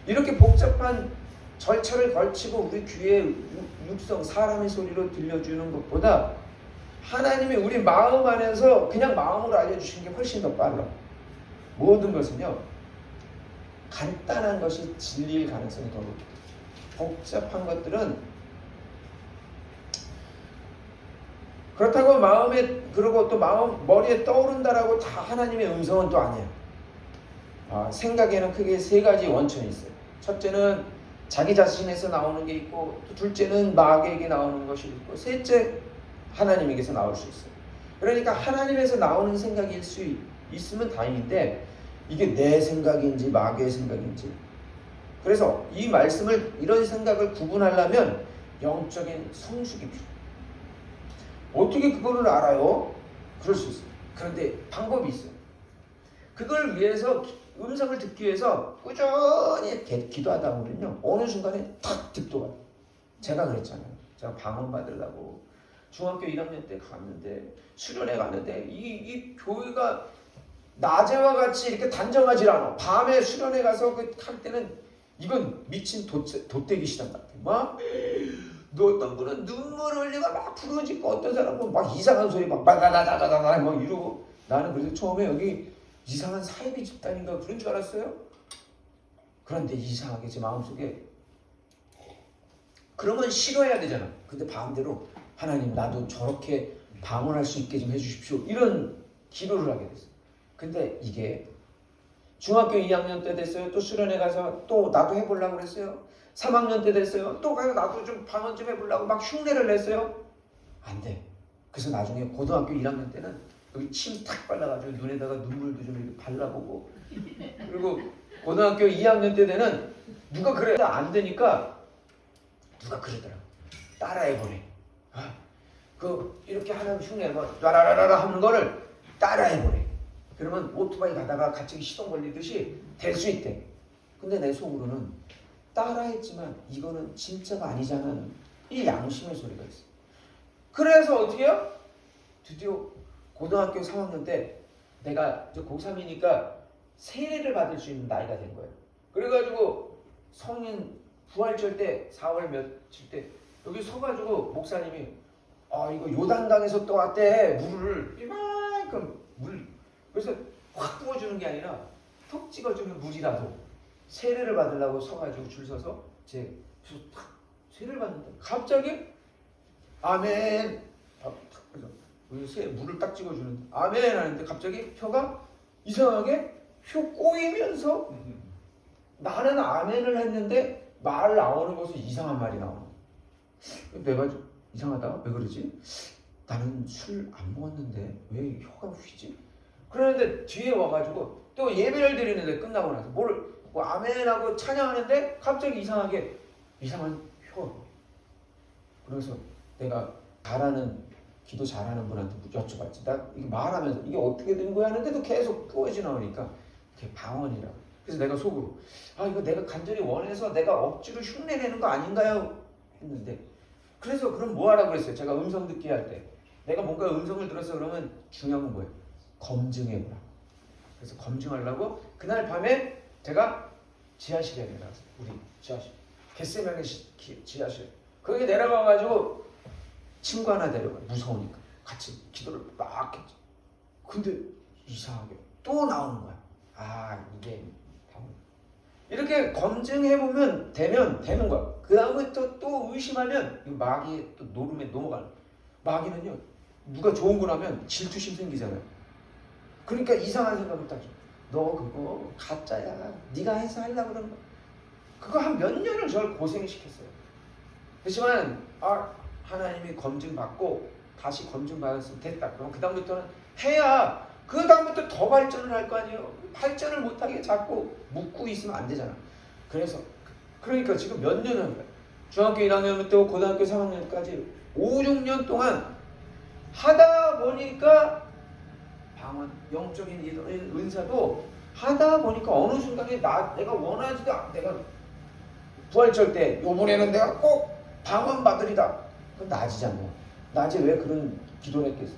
이렇게 복잡한 절차를 걸치고 우리 귀에 육성, 사람의 소리로 들려주는 것보다 하나님이 우리 마음 안에서 그냥 마음으로 알려주시는 게 훨씬 더 빨라. 모든 것은요, 간단한 것이 진리일 가능성이 더 높아요. 복잡한 것들은 그렇다고 마음에 그러고 또 머리에 떠오른다라고 다 하나님의 음성은 또 아니야. 생각에는 크게 세 가지 원천이 있어요. 첫째는 자기 자신에서 나오는 게 있고, 또 둘째는 마귀에게 나오는 것이 있고, 셋째 하나님에게서 나올 수 있어요. 그러니까 하나님에서 나오는 생각일 수 있으면 다행인데 이게 내 생각인지 마귀의 생각인지. 그래서 이 말씀을 이런 생각을 구분하려면 영적인 성숙이 필요해요. 어떻게 그거를 알아요? 그럴 수 있어요. 그런데 방법이 있어요. 그걸 위해서 음성을 듣기 위해서 꾸준히 기도하다 보면요 어느 순간에 탁 득도가. 제가 그랬잖아요. 제가 방언 받으려고 중학교 1학년 때 갔는데 수련회 갔는데 이 교회가 낮에와 같이 이렇게 단정하지 않아. 밤에 수련회 가서 할 때는 이건 미친 돛대기 시장 같아. 막 어떤 분은 눈물 흘리고 막 부르짖고 어떤 사람은 막 이상한 소리 막 바다다다다다 막 이러고. 나는 그래서 처음에 여기 이상한 사이비 집단인가 그런 줄 알았어요. 그런데 이상하게 제 마음속에 그러면 싫어해야 되잖아. 근데 반대로 하나님 나도 저렇게 방언할 수 있게 좀 해주십시오. 이런 기도를 하게 됐어요. 근데 이게 중학교 2학년 때 됐어요. 또 수련회 가서 또 나도 해보려고 그랬어요. 3학년 때 됐어요. 또 가서 나도 좀 방언 좀 해보려고 막 흉내를 냈어요. 안 돼. 그래서 나중에 고등학교 1학년 때는 여기 침 탁 발라가지고 눈에다가 눈물도 좀 이렇게 발라보고. 그리고 고등학교 2학년 때 되는 누가 그래 안 되니까 누가 그러더라. 따라해보래. 이렇게 하는 흉내 막 라라라라 하는 거를 따라해보래. 그러면 오토바이 가다가 갑자기 시동 걸리듯이 될 수 있대. 근데 내 속으로는 따라했지만 이거는 진짜가 아니잖아. 이 양심의 소리가 있어. 그래서 어떻게 해요? 드디어 고등학교 3학년 때 내가 저 고3이니까 세례를 받을 수 있는 나이가 된 거예요. 그래가지고 성인 부활절 때 4월 며칠 때 여기 서가지고 목사님이 이거 요단강에서 또 왔대. 물을 이만큼 물 그래서 확 부어주는 게 아니라 톡 찍어주는 물이라도 세례를 받으려고 서가지고 줄 서서 탁 세례를 받는다. 갑자기 아멘. 그래서 물을 딱 찍어주는데 아멘 하는데 갑자기 혀가 이상하게 혀 꼬이면서 나는 아멘을 했는데 말 나오는 것은 이상한 말이 나오는 거야. 내가 좀 이상하다. 왜 그러지? 나는 술 안 먹었는데 왜 혀가 휘지? 그러는데 뒤에 와가지고 또 예배를 드리는데 끝나고 나서 뭐 아멘하고 찬양하는데 갑자기 이상한 혀. 그래서 내가 기도 잘하는 분한테 여쭤봤지. 나 이게 말하면서 이게 어떻게 된 거야 하는데도 계속 꾸어지 나오니까 그게 방언이라고. 그래서 내가 속으로 이거 내가 간절히 원해서 내가 억지로 흉내내는 거 아닌가요? 했는데 그래서 그럼 뭐 하라고 그랬어요? 제가 음성 듣기 할 때 내가 뭔가 음성을 들었어 그러면 중요한 건 뭐예요? 검증해보라. 그래서 검증하려고 그날 밤에 제가 지하실에 내려갔어요. 우리 지하실 겟세마네 지하실 거기 내려가가지고 친구 하나 데려가. 무서우니까 같이 기도를 막 했죠. 근데 이상하게 또 나오는 거야. 이게 방언. 이렇게 검증해보면 되는 거야. 그 다음에 또 의심하면 마귀의 또 노름에 넘어가는 거야. 마귀는요 누가 좋은 거 나면 질투심 생기잖아요. 그러니까 이상한 생각을 따져. 너 그거 가짜야. 네가 해서 하려고 그러는 거야. 그거 한 몇 년을 저를 고생시켰어요. 그렇지만 하나님이 검증받고 다시 검증받았으면 됐다. 그럼 그 다음부터는 해야 그 다음부터 더 발전을 할 거 아니에요. 발전을 못하게 자꾸 묻고 있으면 안 되잖아. 그러니까 지금 몇 년을 한 거야. 중학교 1학년부터 고등학교 3학년까지 5, 6년 동안 하다 보니까 방언, 영적인 은사도 하다 보니까 어느 순간에 내가 원하지도 내가 부활절 때 요번에는 내가 꼭 방언 받으리다. 그건 낮이잖아요. 낮에 왜 그런 기도를 했겠어?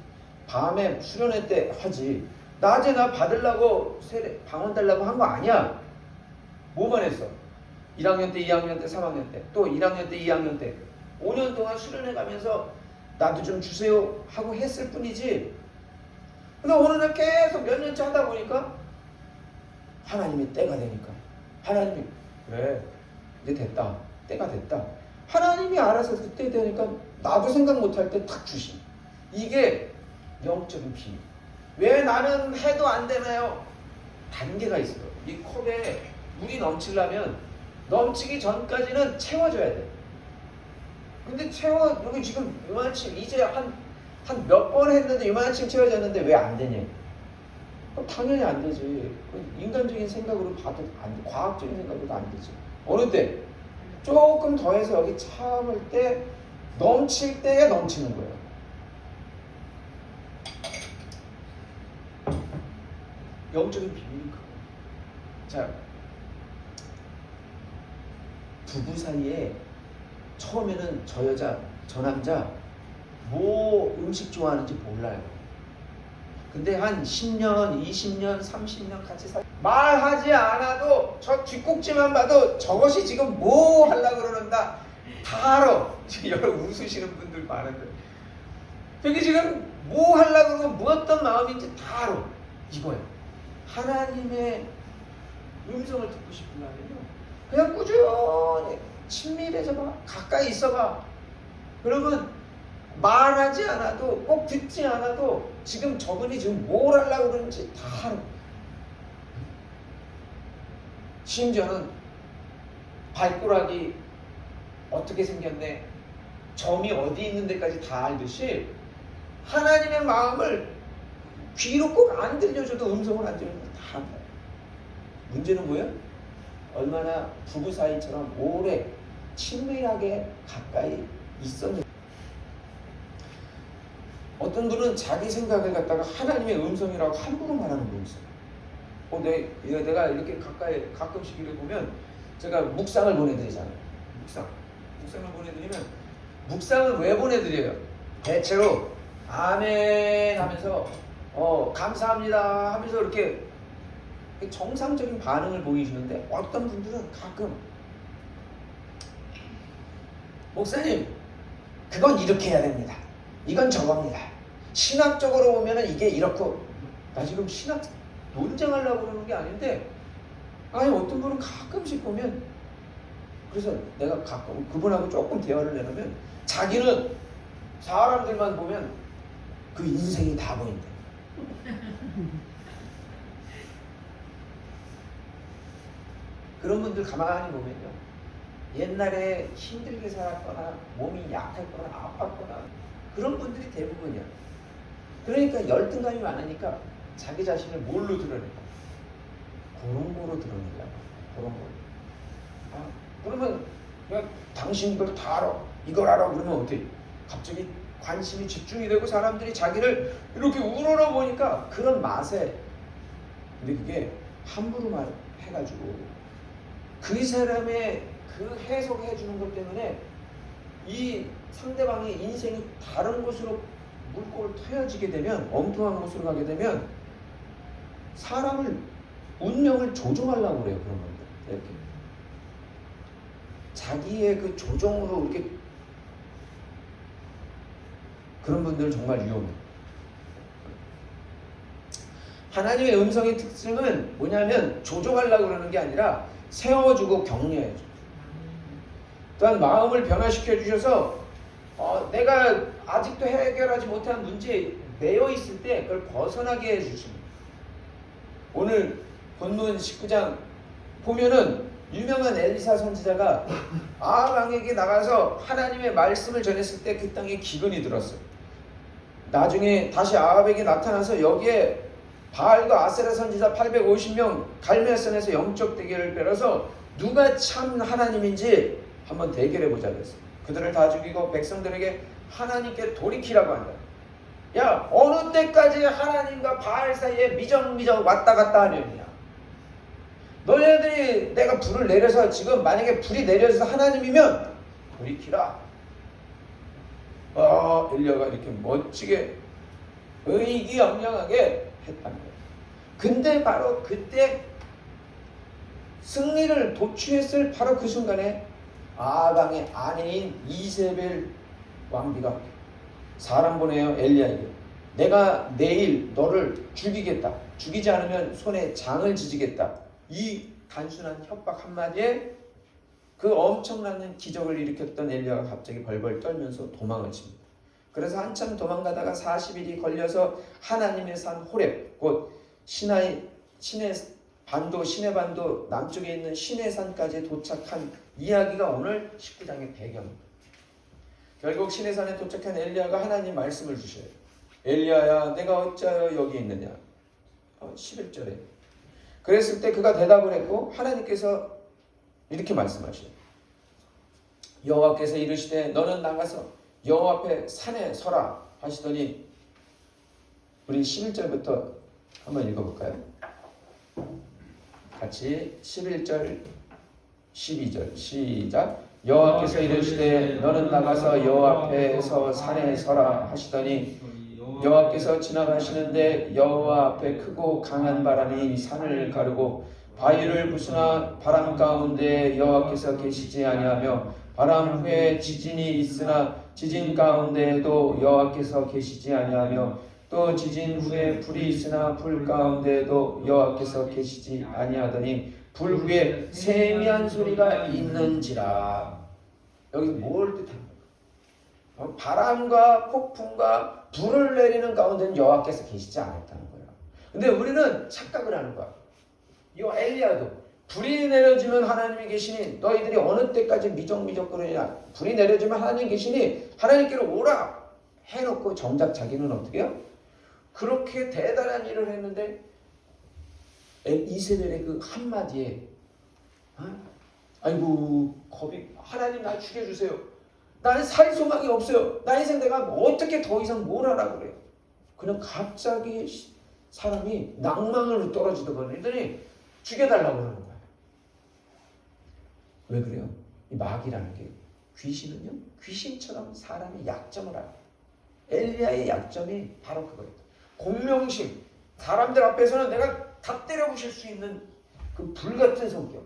밤에 수련회 때 하지. 낮에 나 받으려고 방언 달라고 한 거 아니야. 뭐만 했어? 1학년 때, 2학년 때, 3학년 때, 또 1학년 때, 2학년 때 5년 동안 수련회 가면서 나도 좀 주세요 하고 했을 뿐이지. 근데 어느 날 계속 몇 년째 하다 보니까 하나님이 때가 되니까 하나님이 그래 이제 됐다. 때가 됐다. 하나님이 알아서 그때 되니까 나도 생각 못할 때 탁 주심. 이게 영적인 비밀. 왜 나는 해도 안 되나요? 단계가 있어요. 이 컵에 물이 넘치려면 넘치기 전까지는 채워줘야 돼. 근데 여기 지금 이만큼 이제 한 몇 번 했는데 이만큼 채워졌는데 왜 안 되냐? 당연히 안 되지. 인간적인 생각으로 봐도 안 돼. 과학적인 생각으로도 안 되지. 어느 때? 조금 더해서 여기 참을 때 넘칠 때에 넘치는 거예요. 영적인 비밀은 그거예요. 자, 부부 사이에 처음에는 저 여자, 저 남자 뭐 음식 좋아하는지 몰라요. 근데 한 10년, 20년, 30년 같이 말하지 않아도 저 뒷꼭지만 봐도 저것이 지금 뭐 하려고 그러는가 다 알아. 지금 여러 웃으시는 분들 많은데 저게 지금 뭐 하려고 그러고 뭐 어떤 마음인지 다 알아. 이거야. 하나님의 음성을 듣고 싶으면요 그냥 꾸준히 친밀해져 봐. 가까이 있어 봐. 그러면 말하지 않아도 꼭 듣지 않아도 지금 저분이 지금 뭘 하려고 그러는지 다 알아. 심지어는 발가락이 어떻게 생겼네, 점이 어디 있는 데까지 다 알듯이 하나님의 마음을 귀로 꼭 안 들려줘도 음성을 안 들려도 다 알아요. 문제는 뭐예요? 얼마나 부부 사이처럼 오래 친밀하게 가까이 있었는지. 어떤 분은 자기 생각을 갖다가 하나님의 음성이라고 함부로 말하는 분이 있어요. 내가 이렇게 가까이 가끔씩 이렇게 보면 제가 묵상을 보내드리잖아요. 묵상을 보내드리면 묵상을 왜 보내드려요? 대체로 아멘 하면서 감사합니다 하면서 이렇게 정상적인 반응을 보이시는데 어떤 분들은 가끔 목사님 그건 이렇게 해야 됩니다. 이건 저겁니다. 신학적으로 보면은 이게 이렇고 나 지금 신학 논쟁하려고 그러는 게 아닌데 아니 어떤 분은 가끔씩 보면 그래서 내가 가끔 그분하고 조금 대화를 나누면 자기는 사람들만 보면 그 인생이 다 보인대. 그런 분들 가만히 보면요. 옛날에 힘들게 살았거나 몸이 약했거나 아팠거나 그런 분들이 대부분이야. 그러니까 열등감이 많으니까 자기 자신을 뭘로 드러낼까? 그런 거로 드러내려고. 그런 거. 아, 그러면 그냥 당신 이걸 다 알아. 이걸 알아. 그러면 어떻게? 갑자기 관심이 집중이 되고 사람들이 자기를 이렇게 우러러 보니까 그런 맛에 근데 그게 함부로 말해가지고 그 사람의 그 해석해 주는 것 때문에 이 상대방의 인생이 다른 곳으로 물꼬를 터여지게 되면 엉뚱한 곳으로 가게 되면 사람을 운명을 조종하려고 그래요. 그런 분들 이렇게 자기의 그 조종으로 이렇게 그런 분들은 정말 위험해요. 하나님의 음성의 특징은 뭐냐면 조종하려고 그러는 게 아니라 세워주고 격려해줘. 또한 마음을 변화시켜 주셔서 내가 아직도 해결하지 못한 문제에 매여 있을 때 그걸 벗어나게 해주십니다. 오늘 본문 19장 보면은 유명한 엘리사 선지자가 아합 왕에게 나가서 하나님의 말씀을 전했을 때 그 땅에 기근이 들었어요. 나중에 다시 아합에게 나타나서 여기에 바알과 아세라 선지자 850명 갈멜산에서 영적 대결을 벌여서 누가 참 하나님인지 한번 대결해보자 그랬어요. 그들을 다 죽이고 백성들에게 하나님께 돌이키라고 한다. 야, 어느 때까지 하나님과 바알 사이에 미적미적 왔다 갔다 하느냐. 너희들이 내가 불을 내려서 지금 만약에 불이 내려져서 하나님이면 돌이키라. 엘리야가 이렇게 멋지게 의기양양하게 했다는 거예요. 근데 바로 그때 승리를 도취했을 바로 그 순간에 아합왕의 아내인 이세벨 왕비가 사람 보내요. 엘리야에게 내가 내일 너를 죽이겠다. 죽이지 않으면 손에 장을 지지겠다. 이 단순한 협박 한마디에 그 엄청난 기적을 일으켰던 엘리야가 갑자기 벌벌 떨면서 도망을 칩니다. 그래서 한참 도망가다가 40일이 걸려서 하나님의 산 호렙 곧 시내반도 남쪽에 있는 시내산까지 도착한 이야기가 오늘 19장의 배경입니다. 결국 시내산에 도착한 엘리야가 하나님 말씀을 주셔요. 엘리야야 내가 어찌하여 여기 있느냐. 11절에 그랬을 때 그가 대답을 했고 하나님께서 이렇게 말씀하셔요. 여호와께서 이르시되 너는 나가서 여호와 앞에 산에 서라 하시더니 우리 11절부터 한번 읽어볼까요? 같이 11절 12절 시작. 여호와께서 이르시되 너는 나가서 여호와 앞에서 산에 서라 하시더니 여호와께서 지나가시는데 여호와 앞에 크고 강한 바람이 산을 가르고 바위를 부수나 바람 가운데 여호와께서 계시지 아니하며 바람 후에 지진이 있으나 지진 가운데에도 여호와께서 계시지 아니하며 또 지진 후에 불이 있으나 불 가운데에도 여호와께서 계시지 아니하더니 불 후에 세미한 소리가 있는지라. 여기서 뭘 뜻합니까? 바람과 폭풍과 불을 내리는 가운데는 여호와께서 계시지 않았다는 거예요. 근데 우리는 착각을 하는 거야. 이 엘리야도 불이 내려지면 하나님이 계시니 너희들이 어느 때까지 미적미적거리냐. 불이 내려지면 하나님 계시니 하나님께로 오라 해놓고 정작 자기는 어떻게 해요? 그렇게 대단한 일을 했는데 이세벨의 그 한마디에 아이고 겁이 하나님 나 죽여주세요. 나는 살 소망이 없어요. 나 인생 내가 어떻게 더 이상 뭘 하라고 그래요. 그냥 갑자기 사람이 낭망으로 떨어지더니 그러더니 죽여달라고 그러는 거예요. 왜 그래요? 이 마귀라는 게 귀신은요 귀신처럼 사람의 약점을 알아요. 엘리야의 약점이 바로 그거예요. 공명심. 사람들 앞에서는 내가 다 때려 부실 수 있는 그 불같은 성격.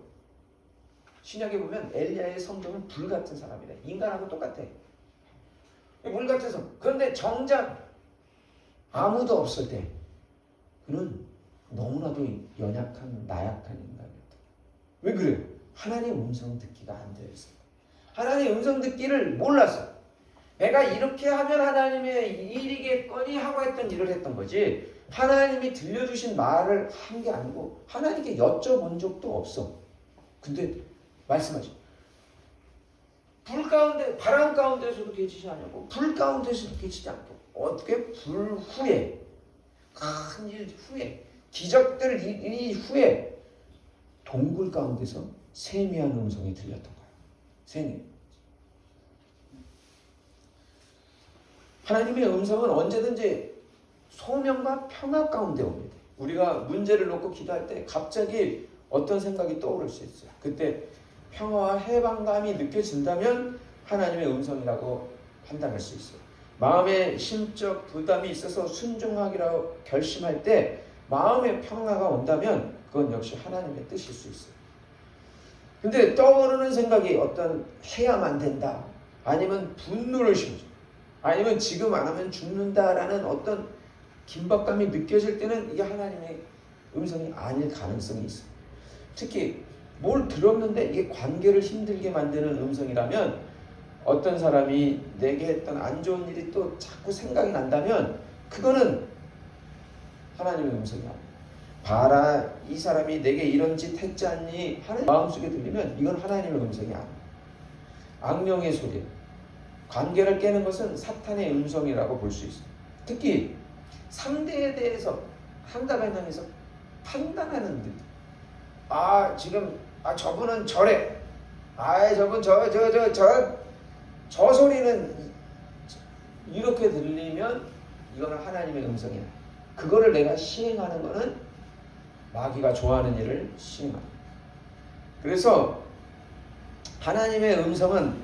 신약에 보면 엘리야의 성격은 불같은 사람이래. 인간하고 똑같아. 불같은 성. 그런데 정작 아무도 없을 때 그는 너무나도 연약한 나약한 인간이었다. 왜 그래요? 하나님의 음성 듣기가 안 되었어. 하나님의 음성 듣기를 몰랐어. 내가 이렇게 하면 하나님의 일이겠거니 하고 했던 일을 했던 거지, 하나님이 들려주신 말을 한 게 아니고 하나님께 여쭤본 적도 없어. 근데 말씀하시, 불 가운데, 바람 가운데서도 계시지 않냐고, 불 가운데서도 계시지 않고, 어떻게 불 후에, 큰 일 후에, 기적들 이 후에 동굴 가운데서 세미한 음성이 들렸던 거야. 세미. 하나님의 음성은 언제든지 소명과 평화 가운데 옵니다. 우리가 문제를 놓고 기도할 때 갑자기 어떤 생각이 떠오를 수 있어요. 그때 평화와 해방감이 느껴진다면 하나님의 음성이라고 판단할 수 있어요. 마음에 심적 부담이 있어서 순종하기로 결심할 때 마음의 평화가 온다면 그건 역시 하나님의 뜻일 수 있어요. 근데 떠오르는 생각이 어떤 해야만 된다, 아니면 분노를 심죠, 아니면 지금 안 하면 죽는다라는 어떤 긴박감이 느껴질 때는 이게 하나님의 음성이 아닐 가능성이 있어요. 특히 뭘 들었는데 이게 관계를 힘들게 만드는 음성이라면, 어떤 사람이 내게 했던 안 좋은 일이 또 자꾸 생각이 난다면 그거는 하나님의 음성이 아니에요. 봐라, 이 사람이 내게 이런 짓 했지 않니 하는 마음속에 들리면 이건 하나님의 음성이 아니에요. 악령의 소리. 관계를 깨는 것은 사탄의 음성이라고 볼 수 있어요. 특히 상대에 대해서 상대방에 대해서 판단하는 듯. 지금 저분은 저래. 저분 저 소리는 이렇게 들리면 이거는 하나님의 음성이야. 그거를 내가 시행하는 거는 마귀가 좋아하는 일을 시행합니다. 그래서 하나님의 음성은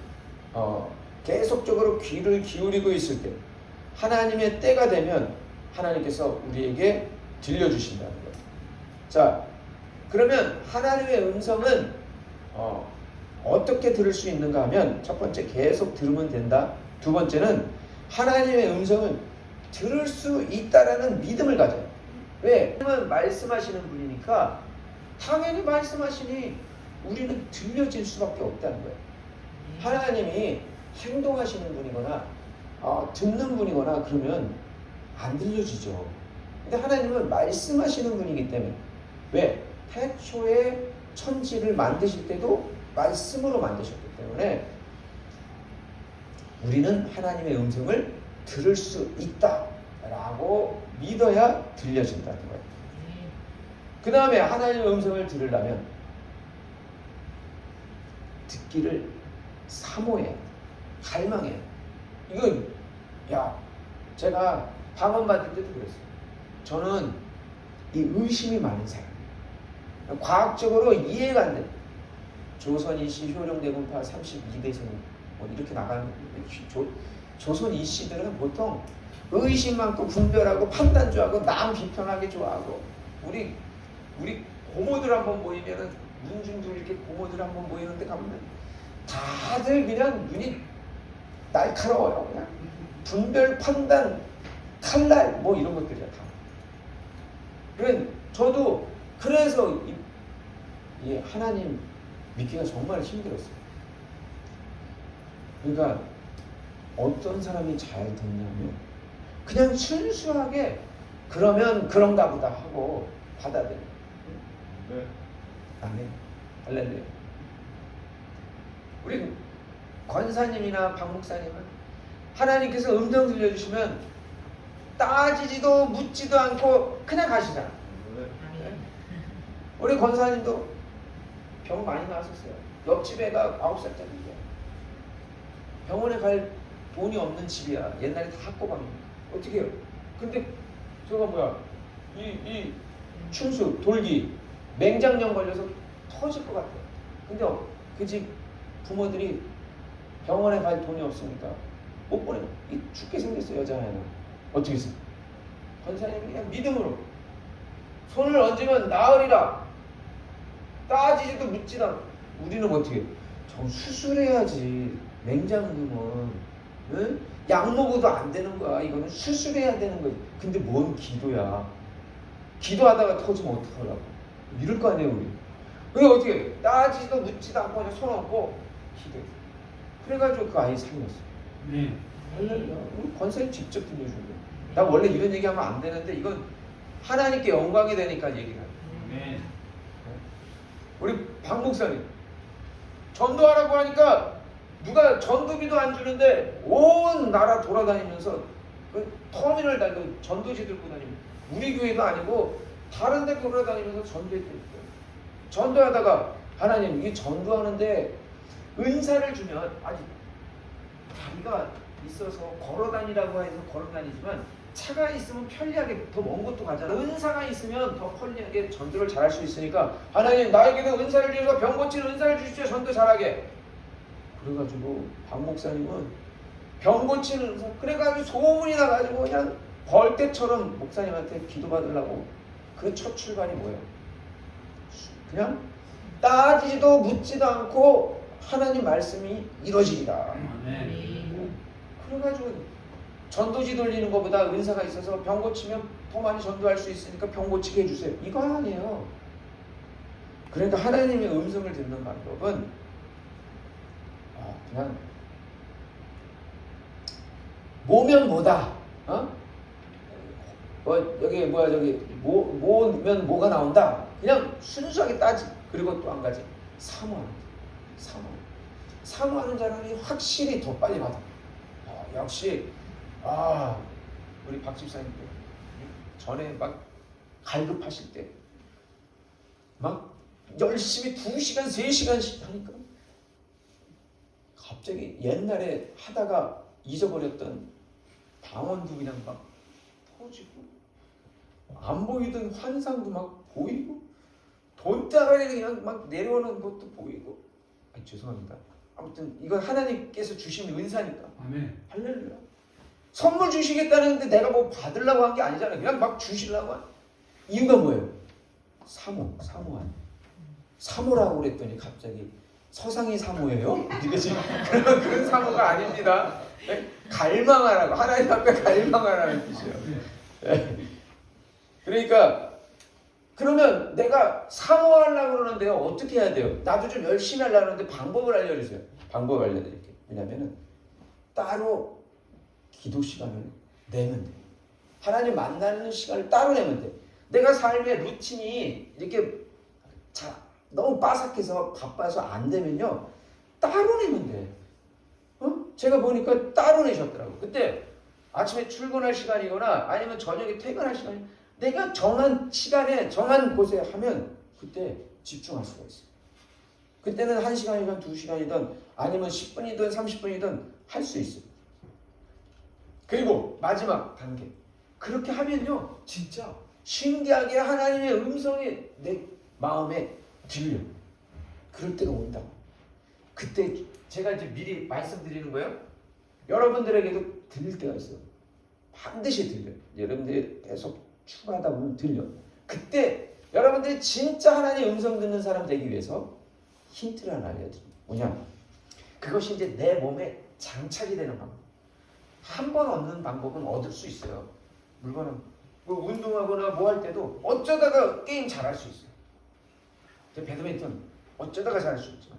계속적으로 귀를 기울이고 있을 때, 하나님의 때가 되면 하나님께서 우리에게 들려주신다는 거예요. 자, 그러면 하나님의 음성은 어떻게 들을 수 있는가 하면, 첫 번째, 계속 들으면 된다. 두 번째는 하나님의 음성을 들을 수 있다라는 믿음을 가져요. 왜? 하나님은 말씀하시는 분이니까 당연히 말씀하시니 우리는 들려질 수밖에 없다는 거예요. 하나님이 행동하시는 분이거나 듣는 분이거나 그러면 안 들려지죠. 근데 하나님은 말씀하시는 분이기 때문에, 왜? 태초에 천지를 만드실 때도 말씀으로 만드셨기 때문에 우리는 하나님의 음성을 들을 수 있다라고 믿어야 들려진다는 거예요. 그 다음에 하나님의 음성을 들으려면 듣기를 사모해야, 갈망해야. 이건 제가 방언 받을 때도 그랬어요. 저는 이 의심이 많은 사람이에요. 과학적으로 이해가 안 돼. 조선 이씨 효령대군파 32대선이 이렇게 나가는 조선 이씨들은 보통 의심 많고 분별하고 판단주하고 남 비판하기 좋아하고, 우리 고모들 한번 모이면은, 문중들 이렇게 고모들 한번 모이는데 가면 다들 그냥 눈이 날카로워요. 그냥 분별, 판단, 칼날 이런 것들이야 다. 저도 그래서 이 하나님 믿기가 정말 힘들었어요. 그러니까 어떤 사람이 잘 듣냐면 그냥 순수하게 그러면 그런가 보다 하고 받아들여요. 네. 아멘. 할렐루야. 우리 권사님이나 박 목사님은 하나님께서 음성 들려주시면 따지지도 묻지도 않고 그냥 가시잖아. 네. 우리 권사님도 병 많이 나왔었어요. 옆집 애가 9살짜리인데 병원에 갈 돈이 없는 집이야. 옛날에 다 학고방입니다. 어떻게 해요? 근데 저가 이 충수, 돌기, 맹장염 걸려서 터질 것 같아요. 근데 그 집 부모들이 병원에 갈 돈이 없으니까 못 보내요. 죽게 생겼어요, 여자애는. 어떻게 했어요? 권사님이 그냥 믿음으로 손을 얹으면 나으리라. 따지지도 묻지도 않고. 우리는 어떻게? 저 수술해야지. 맹장근은 응? 약 먹어도 안 되는 거야. 이거는 수술해야 되는 거지. 근데 뭔 기도야. 기도하다가 터지면 어떡하려고. 이럴 거 아니에요 우리. 그게 어떻게 따지도 묻지도 않고 그냥 손 얹고 기도해. 그래가지고 그 아이 살렸어. 네. 할렐루야. 우리 권사님 직접 들려준 거야. 나 원래 이런 얘기하면 안 되는데 이건 하나님께 영광이 되니까 얘기를 하는 거야. 네. 우리 박 목사님 전도하라고 하니까 누가 전도비도 안 주는데 온 나라 돌아다니면서 그 터미널 달고 전도지 들고 다니면 우리 교회도 아니고 다른 데 돌아다니면서 전도했대요. 전도하다가 하나님 이 전도하는데 은사를 주면 아직 다리가 있어서 걸어다니라고 해서 걸어다니지만 차가 있으면 편리하게 더 먼 곳도 가잖아. 은사가 있으면 더 편리하게 전도를 잘할 수 있으니까 하나님 나에게도 은사를 주셔서 병 고치는 은사를 주십시오. 전도 잘하게. 그래가지고 박 목사님은 병 고치는 은사 그래가지고 소문이 나가지고 그냥 벌떼처럼 목사님한테 기도받으려고 그 첫 출발이 뭐예요? 그냥 따지지도 묻지도 않고 하나님 말씀이 이루어지리라. 네. 그래가지고 전도지 돌리는 것보다 은사가 있어서 병 고치면 더 많이 전도할 수 있으니까 병 고치게 해주세요. 이거 아니에요. 그러니까 하나님의 음성을 듣는 방법은 그냥 뭐면 뭐다. 여기 뭐야 저기 뭐면 뭐가 나온다. 그냥 순수하게 따지. 그리고 또 한 가지 사모하는 사모하는 사람이 확실히 더 빨리 받아. 역시 우리 박 집사님도 전에 막 갈급하실 때 막 열심히 2시간 3시간씩 하니까 갑자기 옛날에 하다가 잊어버렸던 방언도 그냥 막 터지고 안 보이던 환상도 막 보이고 돈다발이 그냥 막 내려오는 것도 보이고 죄송합니다. 아무튼 이건 하나님께서 주신 은사니까. 아멘. 할렐루야. 선물 주시겠다는데 내가 뭐 받으려고 한 게 아니잖아요. 그냥 막 주시려고 한 이유가 뭐예요? 사모라고 그랬더니 갑자기 서상이 사모예요? 이거지. 그런 사모가 아닙니다. 네? 갈망하라고 하나님 앞에 갈망하라는 뜻이에요. 네. 그러니까 그러면 내가 사모하려고 그러는데요. 어떻게 해야 돼요? 나도 좀 열심히 하려고 하는데 방법을 알려주세요. 방법 알려드릴게요. 왜냐면은 따로 기도 시간을 내면 돼. 하나님 만나는 시간을 따로 내면 돼. 내가 삶의 루틴이 이렇게 너무 빠삭해서 바빠서 안 되면요. 따로 내면 돼. 제가 보니까 따로 내셨더라고. 그때 아침에 출근할 시간이거나 아니면 저녁에 퇴근할 시간이 내가 정한 시간에 정한 곳에 하면 그때 집중할 수가 있어요. 그때는 1시간이든 2시간이든 아니면 10분이든 30분이든 할 수 있어요. 그리고 마지막 단계. 그렇게 하면요. 진짜 신기하게 하나님의 음성이 내 마음에 들려. 그럴 때가 온다고. 그때 제가 이제 미리 말씀드리는 거예요. 여러분들에게도 들릴 때가 있어요. 반드시 들려요. 여러분들이 계속 추가하다 보면 들려. 그때 여러분들이 진짜 하나님의 음성 듣는 사람 되기 위해서 힌트를 하나 알려드립니다. 뭐냐? 그것이 이제 내 몸에 장착이 되는 방법. 한 번 얻는 방법은 얻을 수 있어요. 물건은 뭐 운동하거나 뭐 할 때도 어쩌다가 게임 잘할 수 있어요. 배드민턴 어쩌다가 잘할 수 있지만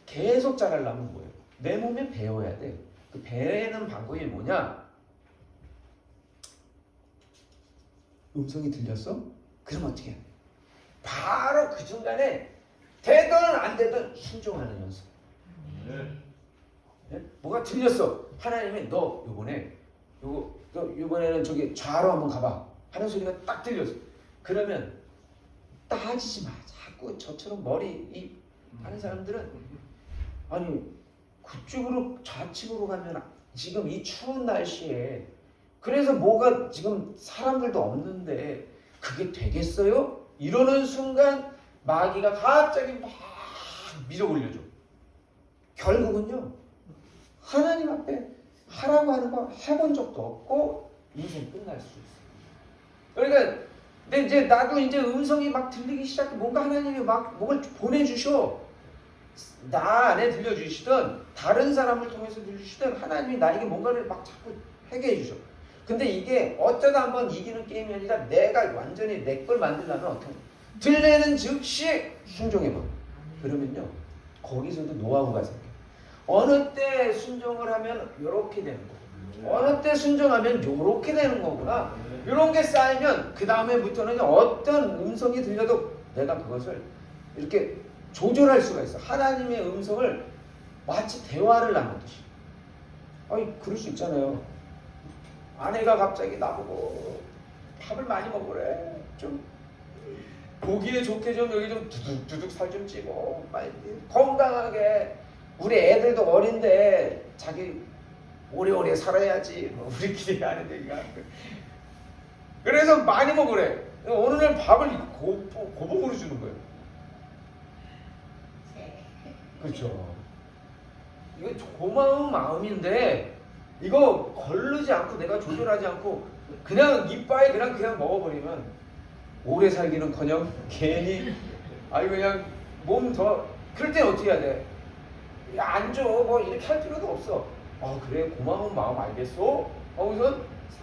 계속 잘하려면 뭐예요? 내 몸에 배워야 돼. 그 배우는 방법이 뭐냐? 음성이 들렸어? 그럼 어떻게 해? 바로 그 순간에 되든 안 되든 순종하는 연습. 네? 뭐가 들렸어? 하나님이 너 요번에는 저기 좌로 한번 가봐 하는 소리가 딱 들렸어. 그러면 따지지 마. 자꾸 저처럼 머리 하는 사람들은 아니 그쪽으로 좌측으로 가면 지금 이 추운 날씨에 그래서 뭐가 지금 사람들도 없는데 그게 되겠어요? 이러는 순간 마귀가 갑자기 막 밀어 올려줘. 결국은요 하나님 앞에 하라고 하는 거 해본 적도 없고 인생 끝날 수 있어요. 그러니까 근데 이제 나도 이제 음성이 막 들리기 시작해. 뭔가 하나님이 막 뭔가 보내주셔. 나 안에 들려주시든 다른 사람을 통해서 들려주시든 하나님이 나에게 뭔가를 막 자꾸 하게 해주셔. 근데 이게 어쩌다 한번 이기는 게임이 아니라 내가 완전히 내 걸 만들려면 어떻게 들리는 즉시 순종해봐. 그러면요 거기서도 노하우가 생겨. 어느 때 순종을 하면 이렇게 되는 거고 어느 때 순종하면 이렇게 되는 거구나. 이런 게 쌓이면 그 다음에부터는 어떤 음성이 들려도 내가 그것을 이렇게 조절할 수가 있어. 하나님의 음성을 마치 대화를 나누듯이. 아니 그럴 수 있잖아요. 아내가 갑자기 나보고 밥을 많이 먹으래. 좀 보기에 좋게 좀 여기 좀 두둑두둑 살 좀 찌고 건강하게. 우리 애들도 어린데 자기 오래오래 살아야지. 뭐 우리끼리 하는 얘기가. 그래서 많이 먹으래. 어느 날 밥을 고봉으로 주는 거예요. 그렇죠. 이거 고마운 마음인데 이거 거르지 않고 내가 조절하지 않고 그냥 이빠에 그냥 먹어버리면 오래 살기는커녕 괜히 그냥 몸 더 그럴 땐 어떻게 해야 돼? 야, 안 줘. 뭐 이렇게 할 필요도 없어. 그래 고마운 마음 알겠어? 우선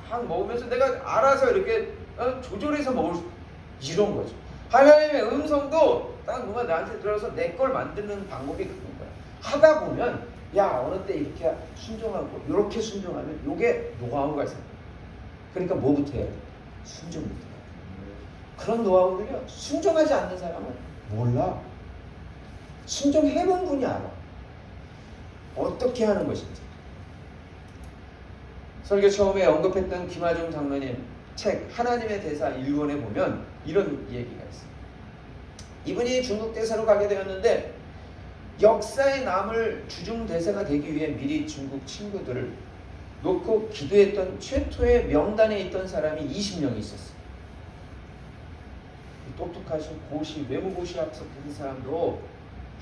싹 먹으면서 내가 알아서 이렇게 조절해서 먹을 수 이런 거죠. 하나님의 음성도 딱 누가 나한테 들어서 내 걸 만드는 방법이 그런 거야. 하다 보면 어느 때 이렇게 순종하고 이렇게 순종하면 요게 노하우가 있어요. 그러니까 뭐부터 해야 돼? 순종부터 해야 돼. 그런 노하우를요 순종하지 않는 사람은 몰라. 순종해본 분이 알아. 어떻게 하는 것인지. 설교 처음에 언급했던 김하중 장로님 책 하나님의 대사 1권에 보면 이런 얘기가 있어요. 이분이 중국 대사로 가게 되었는데 역사에 남을 주중 대사가 되기 위해 미리 중국 친구들을 놓고 기도했던 최초의 명단에 있던 사람이 20명이 있었어요. 똑똑하신 고시, 외무고시 합격한 사람도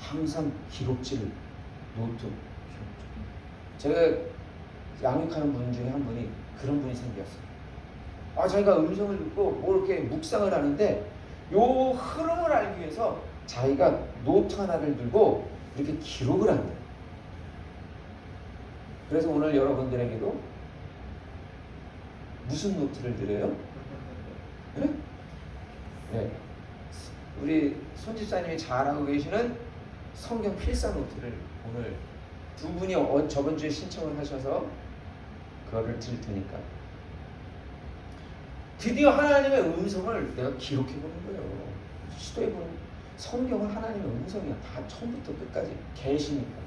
항상 기록지를 노트. 제가 양육하는 분 중에 한 분이 그런 분이 생겼어요. 자기가 음성을 듣고 뭐 이렇게 묵상을 하는데 요 흐름을 알기 위해서 자기가 노트 하나를 들고 이렇게 기록을 한대요. 그래서 오늘 여러분들에게도 무슨 노트를 드려요? 네? 네. 우리 손 집사님이 잘하고 계시는 성경 필사 노트를 오늘 두 분이 저번 주에 신청을 하셔서 그거를 드릴 테니까 드디어 하나님의 음성을 내가 기록해보는 거예요. 시도해보는 성경은 하나님의 음성이야. 다 처음부터 끝까지 계시니까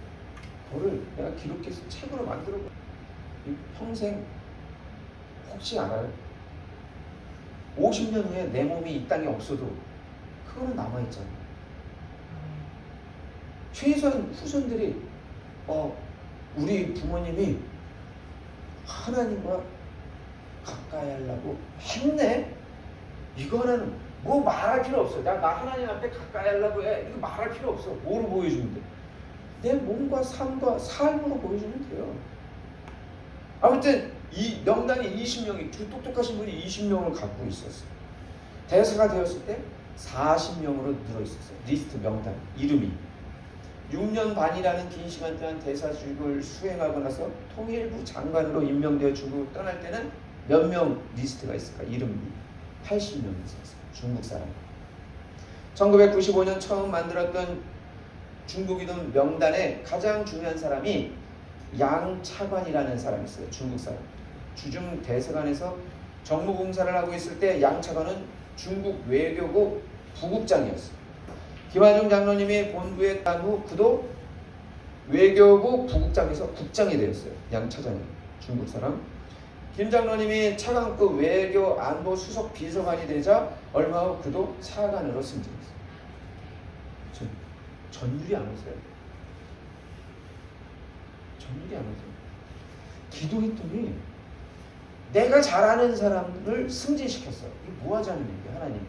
그거를 내가 기록해서 책으로 만들어보 평생 혹시 알아요? 50년 후에 내 몸이 이 땅에 없어도 그거는 남아있잖아요. 최소한 후손들이 우리 부모님이 하나님과 가까이 하려고 했네? 이거는 뭐 말할 필요 없어. 나 하나님 앞에 가까이 하려고 해. 이거 말할 필요 없어. 뭐로 보여주면 돼? 내 몸과 삶과 삶으로 보여주면 돼요. 아무튼 이 명단이 20명이 똑똑하신 분이 20명을 갖고 있었어요. 대사가 되었을 때 40명으로 늘어있었어요. 리스트 명단 이름이 6년 반이라는 긴 시간 동안 대사직을 수행하고 나서 통일부 장관으로 임명되어 중국을 떠날 때는 몇 명 리스트가 있을까? 이름이 80명이 있었어요. 중국 사람. 1995년 처음 만들었던 중국이동 명단에 가장 중요한 사람이 양차관이라는 사람이 있어요. 중국 사람. 주중 대사관에서 정무공사를 하고 있을 때 양차관은 중국 외교부 부국장이었어요. 김하중 장로님이 본부에 간 후 그도 외교부 부국장에서 국장이 되었어요. 양 차장이 중국 사람. 김 장로님이 차관급 외교 안보 수석 비서관이 되자 얼마 후 그도 차관으로 승진했어요. 전율이 안 오세요? 전율이 안 오세요? 기도했더니 내가 잘하는 사람을 승진시켰어요. 이게 뭐 하자는 얘기야, 하나님.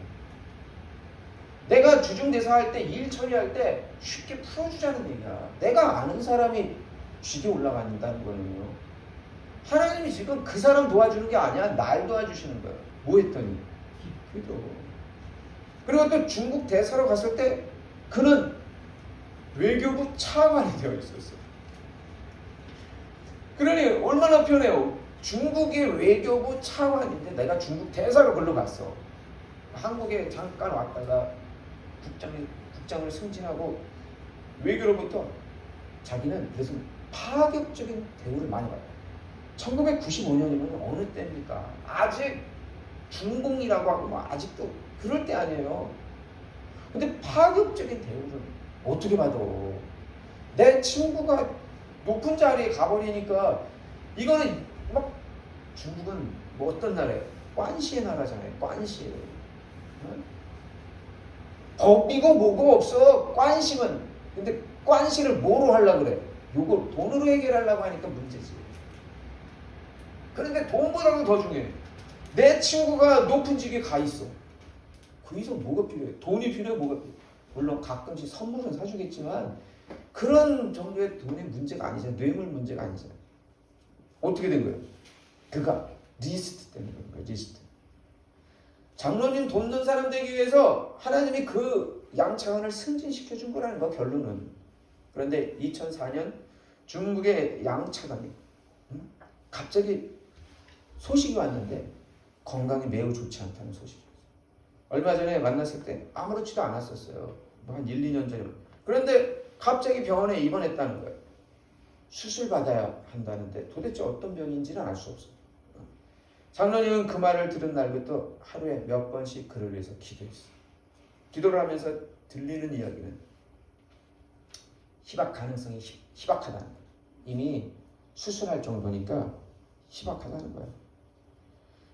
내가 주중대사 할 때, 일 처리할 때 쉽게 풀어주자는 얘기야. 내가 아는 사람이 쥐게 올라간다는 거는요. 하나님이 지금 그 사람 도와주는 게 아니야. 날 도와주시는 거야. 뭐 했더니 기도. 그리고 또 중국 대사로 갔을 때 그는 외교부 차관이 되어 있었어요. 그러니 얼마나 편해요. 중국의 외교부 차관인데 내가 중국 대사로 걸로 갔어. 한국에 잠깐 왔다가 국장을 승진하고 외교로부터 자기는 그래서 파격적인 대우를 많이 받아요. 1995년이면 어느 때입니까? 아직 중공이라고 하고 뭐 아직도 그럴 때 아니에요. 근데 파격적인 대우를 어떻게 받아? 내 친구가 높은 자리에 가버리니까 이거는 막 중국은 뭐 어떤 나라예요? 관시의 나라잖아요. 관시. 법이고 뭐고 없어. 관시는. 근데 관시를 뭐로 하려고 그래? 요걸 돈으로 해결하려고 하니까 문제지. 그런데 돈보다도 더 중요해. 내 친구가 높은 직에 가 있어. 그 이상 뭐가 필요해? 돈이 필요해? 뭐가 필요해? 물론 가끔씩 선물은 사주겠지만 그런 정도의 돈의 문제가 아니잖아요. 뇌물 문제가 아니잖아요. 어떻게 된 거예요? 그가 리스트 때문에 그런 거예요. 리스트. 장로님 돕는 사람 되기 위해서 하나님이 그 양차관을 승진시켜 준 거라는 거 결론은. 그런데 2004년 중국의 양차관이 갑자기 소식이 왔는데 건강이 매우 좋지 않다는 소식이었어요. 얼마 전에 만났을 때 아무렇지도 않았었어요. 한 1, 2년 전에. 그런데 갑자기 병원에 입원했다는 거예요. 수술 받아야 한다는데 도대체 어떤 병인지는 알 수 없어요. 장로님은 그 말을 들은 날부터 하루에 몇 번씩 그를 위해서 기도했어요. 기도를 하면서 들리는 이야기는 희박 가능성이 희박하다는 거예요. 이미 수술할 정도니까 희박하다는 거예요.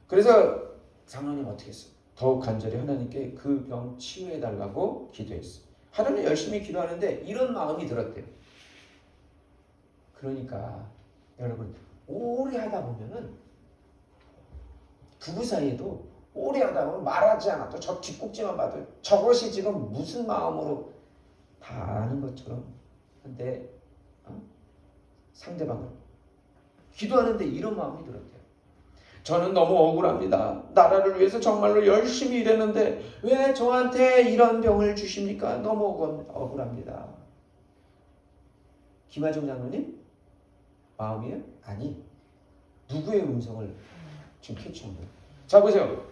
그래서 장로님 어떻게 했어요? 더욱 간절히 하나님께 그 병 치유해달라고 기도했어요. 하루는 열심히 기도하는데 이런 마음이 들었대요. 그러니까 여러분 오래 하다 보면은 부부 사이에도 오래 하다 보면 말하지 않아도 저 뒷꼭지만 봐도 저것이 지금 무슨 마음으로 다 아는 것처럼 근데 상대방은 기도하는데 이런 마음이 들었대요. 저는 너무 억울합니다. 나라를 위해서 정말로 열심히 일했는데 왜 저한테 이런 병을 주십니까? 너무 억울합니다. 김하정 장로님? 마음이에요? 아니. 누구의 음성을 지금 캐치한 거예요? 자 보세요.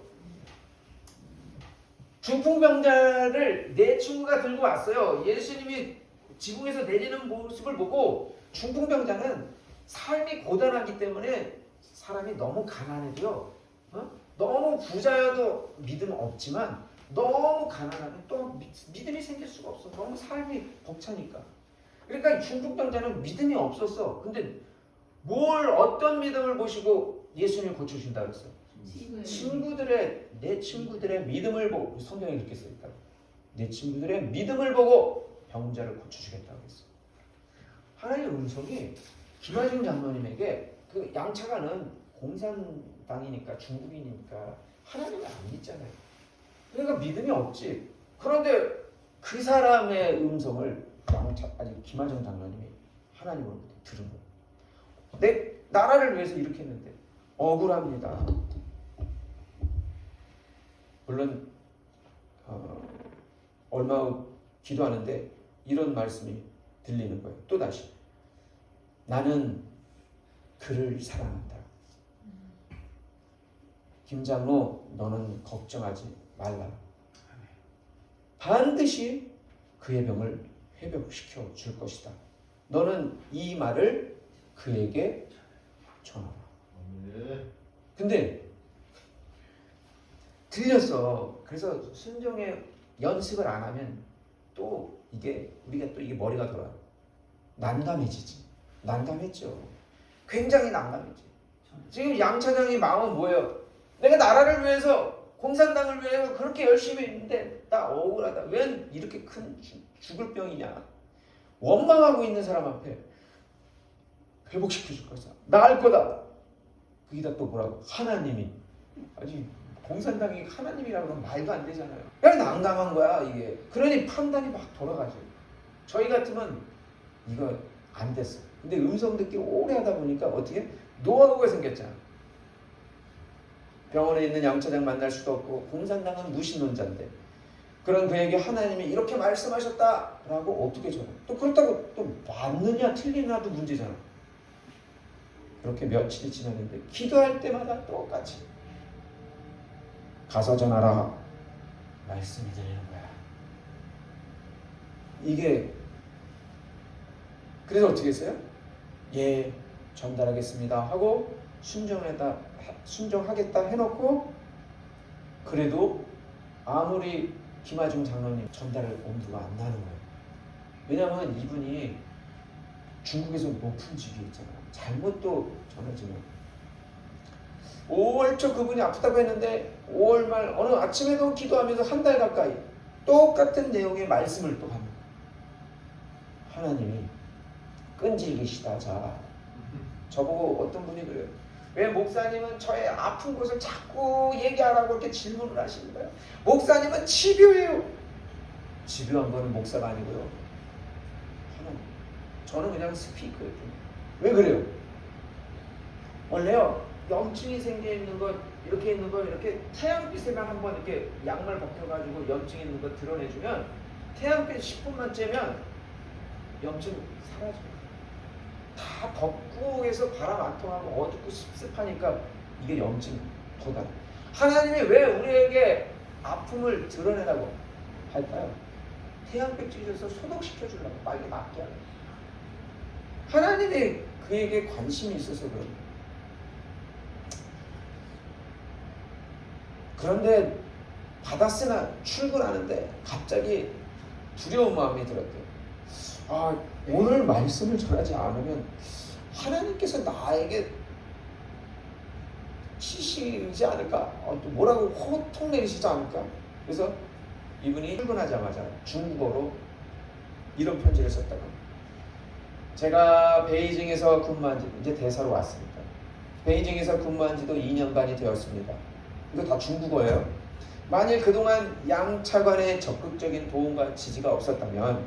중풍병자를 내 친구가 들고 왔어요. 예수님이 지붕에서 내리는 모습을 보고 중풍병자는 삶이 고단하기 때문에 사람이 너무 가난해도요. 너무 부자여도 믿음 없지만 너무 가난하면 또 믿음이 생길 수가 없어. 너무 삶이 벅차니까. 그러니까 중풍병자는 믿음이 없었어. 근데 어떤 믿음을 보시고 예수님을 고쳐주신다 그랬어요? 내 친구들의 믿음을 보고 성경에 그렇게 써있다. 내 친구들의 믿음을 보고 병자를 고쳐주겠다고 했어요. 하나님의 음성이 김하중 장로님에게 그 양차관은 공산당이니까 중국인이니까 하나님을 안 믿잖아요. 그러니까 믿음이 없지. 그런데 그 사람의 음성을 김하중 장로님이 하나님으로부터 들은 거예요. 내 나라를 위해서 이렇게 했는데 억울합니다. 물론 얼마 후 기도하는데 이런 말씀이 들리는 거예요. 또다시 나는 그를 사랑한다. 김장로 너는 걱정하지 말라. 반드시 그의 병을 회복시켜 줄 것이다. 너는 이 말을 그에게 전하라. 근데 들렸어. 그래서 순종의 연습을 안 하면 또 우리가 또 이게 머리가 돌아요. 난감해지지. 난감했죠. 굉장히 난감했지. 지금 양 차장의 마음은 뭐예요? 내가 나라를 위해서 공산당을 위해서 그렇게 열심히 했는데 나 억울하다. 왜 이렇게 큰 죽을 병이냐. 원망하고 있는 사람 앞에 회복시켜줄 거다. 나을 거다. 거기다 또 뭐라고? 하나님이. 아직 공산당이 하나님이라고 하면 말도 안 되잖아요. 그냥 난감한 거야 이게. 그러니 판단이 막 돌아가죠. 저희 같으면 이거 안 됐어. 근데 음성 듣기 오래 하다 보니까 어떻게? 노하우가 생겼잖아. 병원에 있는 양 차장 만날 수도 없고 공산당은 무신론자인데 그런 그에게 하나님이 이렇게 말씀하셨다라고 어떻게 전해? 또 그렇다고 또 맞느냐 틀리냐도 문제잖아. 그렇게 며칠이 지났는데 기도할 때마다 똑같이 가서 전하라 말씀이 들리는 거야. 이게 그래서 어떻게 했어요? 예, 전달하겠습니다 하고 순종하겠다 해놓고 그래도 아무리 김하중 장로님 전달 엄두가 안 나는 거예요. 왜냐하면 이분이 중국에서 높은 직위에 있잖아요. 잘못 또 전해지면 5월 초 그분이 아프다고 했는데 5월 말 어느 아침에도 기도하면서 한 달 가까이 똑같은 내용의 말씀을 또 합니다. 하나님이 끈질기시다. 자, 저보고 어떤 분이 그래요. 왜 목사님은 저의 아픈 곳을 자꾸 얘기하라고 이렇게 질문을 하시는 거예요. 목사님은 집요해요. 집요한 거는 목사가 아니고요. 하나님. 저는 그냥 스피커예요. 왜 그래요? 원래요. 염증이 생겨 있는 것 이렇게 있는 거 이렇게 태양빛에만 한번 이렇게 양말 벗겨가지고 염증 있는 거 드러내주면 태양빛 10분만 쬐면 염증 사라져요. 다 덥고 해서 바람 안 통하고 어둡고 습습하니까 이게 염증이 더 나요. 하나님이 왜 우리에게 아픔을 드러내라고 할까요? 태양빛 쬐서 소독시켜 주려고 빨리 낫게 하려고. 하나님이 그에게 관심이 있어서 그럽니다. 그런데 받았으나 출근하는데 갑자기 두려운 마음이 들었대요. 아, 오늘 말씀을 전하지 않으면 하나님께서 나에게 치시지 않을까? 또 뭐라고 호통 내리시지 않을까? 그래서 이분이 출근하자마자 중국어로 이런 편지를 썼다고 합니다. 제가 베이징에서 근무한 지 이제 대사로 왔습니다. 베이징에서 근무한 지도 2년 반이 되었습니다. 이거 다 중국어예요. 만일 그동안 양 차관의 적극적인 도움과 지지가 없었다면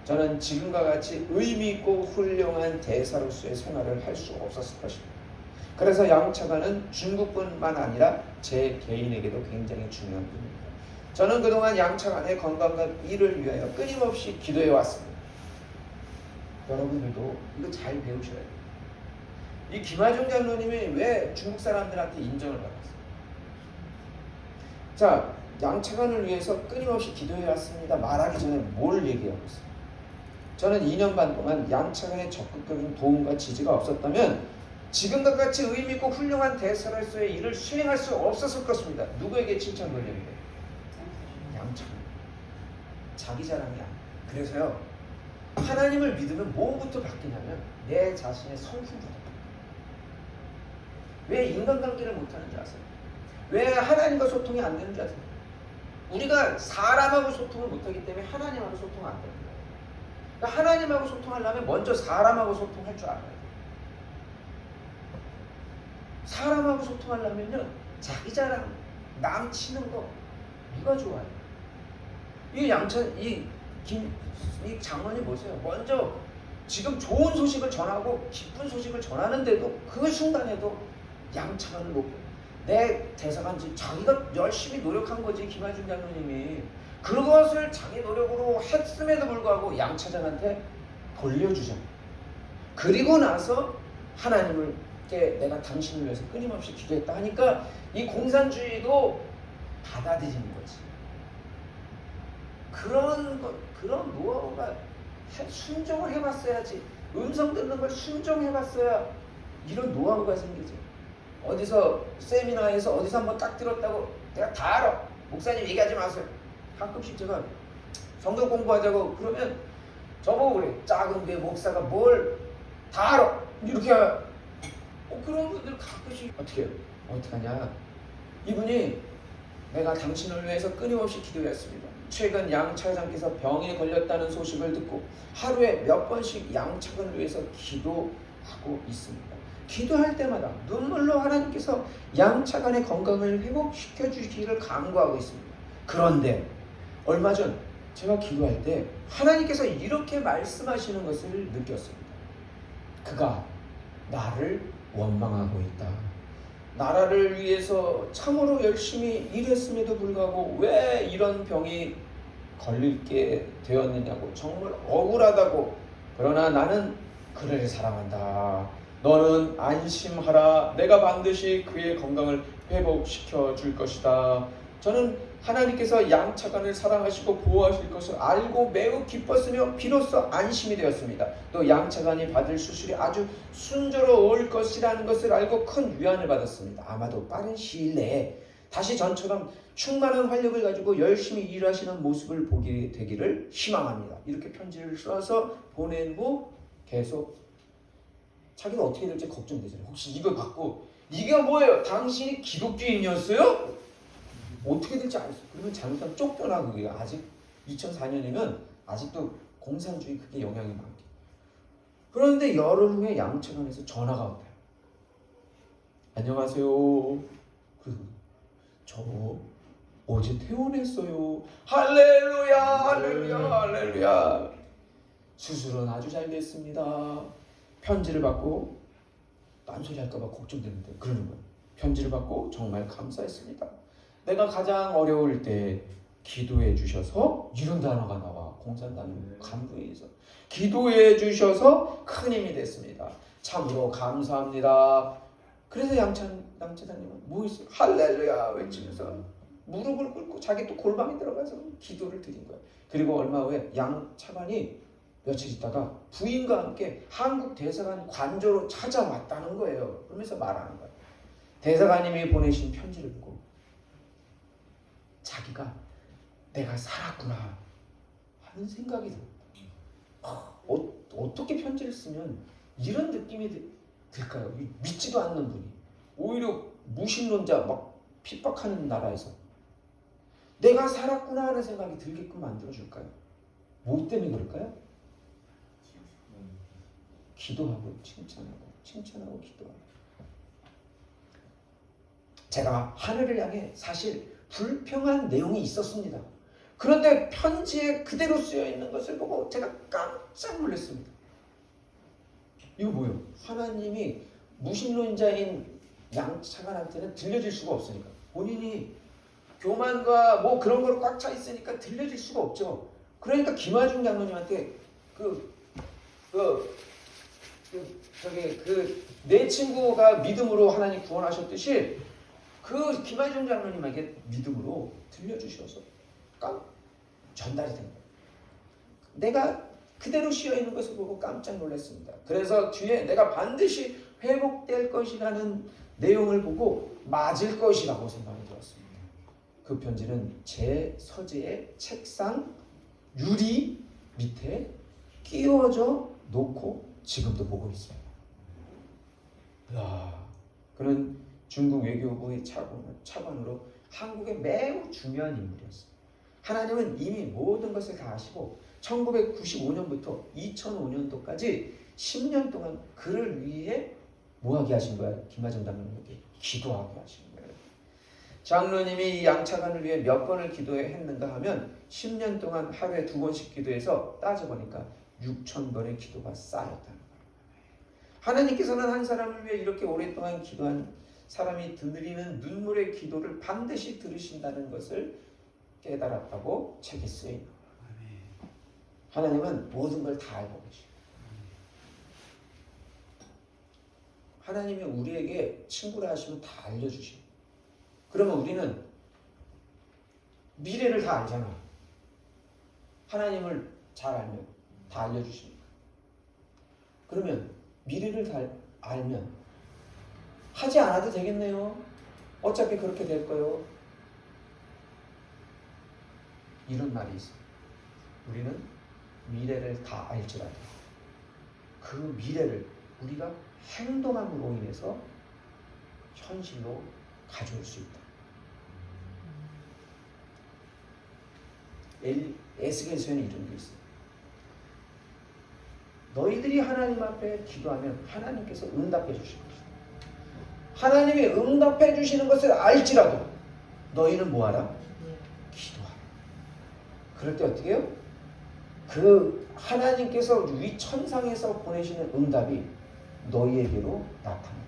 저는 지금과 같이 의미 있고 훌륭한 대사로서의 생활을 할 수 없었을 것입니다. 그래서 양 차관은 중국뿐만 아니라 제 개인에게도 굉장히 중요한 분입니다. 저는 그동안 양 차관의 건강과 일을 위하여 끊임없이 기도해 왔습니다. 여러분들도 이거 잘 배우셔야 돼요. 이 김하중 장로님이 왜 중국 사람들한테 인정을 받았어요? 자, 양 차관을 위해서 끊임없이 기도해 왔습니다. 말하기 전에 뭘 얘기하고 있어요? 저는 2년 반 동안 양 차관의 적극적인 도움과 지지가 없었다면 지금과 같이 의미있고 훌륭한 대사로서의 일을 수행할 수 없었을 것입니다. 누구에게 칭찬 돌리는데? 양 차관. 자기 자랑이 아니에요. 그래서요. 하나님을 믿으면 뭐부터 바뀌냐면 내 자신의 성품부터 바뀌어요. 왜 인간관계를 못하는 줄 아세요? 왜 하나님과 소통이 안 되는 줄 아세요? 우리가 사람하고 소통을 못하기 때문에 하나님하고 소통 안 되는 거예요. 그러니까 하나님하고 소통하려면 먼저 사람하고 소통할 줄 알아야 돼요. 사람하고 소통하려면요, 자기 자랑, 남 치는 거 누가 좋아해요? 이 장관이 보세요. 먼저 지금 좋은 소식을 전하고 기쁜 소식을 전하는데도 그 순간에도 양차관을 높여요. 내 대사관 자기가 열심히 노력한 거지. 김하중 장로님이 그것을 자기 노력으로 했음에도 불구하고 양 차장한테 돌려주잖아. 그리고 나서 하나님께 내가 당신을 위해서 끊임없이 기도했다 하니까 이 공산주의도 받아들이는 거지. 그런 노하우가 순종을 해봤어야지. 음성 듣는 걸 순종해봤어야 이런 노하우가 생기지. 어디서 세미나에서 어디서 한번 딱 들었다고 내가 다 알아. 목사님 얘기하지 마세요. 가끔씩 제가 성경 공부하자고 그러면 저보고 그래. 작은 게 목사가 뭘 다 알아. 이렇게 그런 분들 가끔씩 어떻게 해요? 어떡하냐. 이분이 내가 당신을 위해서 끊임없이 기도했습니다. 최근 양 차장께서 병에 걸렸다는 소식을 듣고 하루에 몇 번씩 양 차관을 위해서 기도하고 있습니다. 기도할 때마다 눈물로 하나님께서 양 차관의 건강을 회복시켜 주시기를 간구하고 있습니다. 그런데 얼마 전 제가 기도할 때 하나님께서 이렇게 말씀하시는 것을 느꼈습니다. 그가 나를 원망하고 있다. 나라를 위해서 참으로 열심히 일했음에도 불구하고 왜 이런 병이 걸리게 되었느냐고 정말 억울하다고. 그러나 나는 그를 사랑한다. 너는 안심하라. 내가 반드시 그의 건강을 회복시켜 줄 것이다. 저는 하나님께서 양차관을 사랑하시고 보호하실 것을 알고 매우 기뻤으며 비로소 안심이 되었습니다. 또 양차관이 받을 수술이 아주 순조로울 것이라는 것을 알고 큰 위안을 받았습니다. 아마도 빠른 시일 내에 다시 전처럼 충만한 활력을 가지고 열심히 일하시는 모습을 보게 되기를 희망합니다. 이렇게 편지를 써서 보낸 후 계속 자기가 어떻게 될지 걱정되잖아요. 혹시 이걸 받고 이게 뭐예요? 당신이 기독교인이었어요? 어떻게 될지 알았어요. 그러면 잘못하면 쫓겨나고. 그게 아직 2004년이면 아직도 공산주의 그게 영향이 많게. 그런데 열흘 후에 양천원에서 전화가 온대요. 안녕하세요. 그리고 저 어제 퇴원했어요. 할렐루야, 할렐루야, 할렐루야. 수술은 아주 잘 됐습니다. 편지를 받고 딴소리 할까봐 걱정되는데 그러는 거예요. 편지를 받고 정말 감사했습니다. 내가 가장 어려울 때 기도해 주셔서, 이런 단어가 나와. 공산당 간부에서 기도해 주셔서 큰 힘이 됐습니다. 참으로 감사합니다. 그래서 양차장님은 뭐 있어요? 할렐루야 외치면서 무릎을 꿇고 자기 또 골방에 들어가서 기도를 드린 거예요. 그리고 얼마 후에 양차관이 며칠 있다가 부인과 함께 한국 대사관 관저로 찾아왔다는 거예요. 그러면서 말하는 거예요. 대사관님이 보내신 편지를 보고 자기가 내가 살았구나 하는 생각이 들었다. 어떻게 편지를 쓰면 이런 느낌이 들까요? 믿지도 않는 분이 오히려 무신론자 막 핍박하는 나라에서 내가 살았구나 하는 생각이 들게끔 만들어줄까요? 뭐 때문에 그럴까요? 기도하고 칭찬하고 기도하고. 제가 하늘을 향해 사실 불평한 내용이 있었습니다. 그런데 편지에 그대로 쓰여 있는 것을 보고 제가 깜짝 놀랐습니다. 이거 뭐예요? 하나님이 무신론자인 양차관한테는 들려질 수가 없으니까, 본인이 교만과 뭐 그런 거로 꽉 차 있으니까 들려질 수가 없죠. 그러니까 김하중 장로님한테 내 친구가 믿음으로 하나님 구원하셨듯이 그 김하중 장로님에게 믿음으로 들려주셔서 전달이 된 거예요. 내가 그대로 씌어있는 것을 보고 깜짝 놀랐습니다. 그래서 뒤에 내가 반드시 회복될 것이라는 내용을 보고 맞을 것이라고 생각이 들었습니다. 그 편지는 제 서재의 책상 유리 밑에 끼워져 놓고 지금도 보고 있습니다. 그는 중국 외교부의 차관으로 한국에 매우 중요한 인물이었습니다. 하나님은 이미 모든 것을 다 아시고 1995년부터 2005년도까지 10년 동안 그를 위해 뭐하게 하신 거야? 김하중 장로님에게 기도하게 하신 거예요. 장로님이 양차관을 위해 몇 번을 기도했는가 하면 10년 동안 하루에 2번씩 기도해서 따져보니까 6,000번의 기도가 쌓였다는 거예요. 하나님께서는 한 사람을 위해 이렇게 오랫동안 기도한 사람이 드리는 눈물의 기도를 반드시 들으신다는 것을 깨달았다고 책에 쓰여있는 거예요. 하나님은 모든 걸 다 알고 계시고, 하나님이 우리에게 친구라 하시면 다 알려주시고, 그러면 우리는 미래를 다 알잖아. 하나님을 잘 알면 다 알려주시니까. 그러면 미래를 다 알면 하지 않아도 되겠네요. 어차피 그렇게 될 거요. 이런 말이 있어요. 우리는 미래를 다 알지라도 그 미래를 우리가 행동함으로 인해서 현실로 가져올 수 있다. 에스겔서에는 이런 게 있어요. 너희들이 하나님 앞에 기도하면 하나님께서 응답해 주실 것이다. 하나님이 응답해 주시는 것을 알지라도 너희는 뭐하라? 기도하라. 그럴 때 어떻게 해요? 그 하나님께서 위천상에서 보내시는 응답이 너희에게로 나타납니다.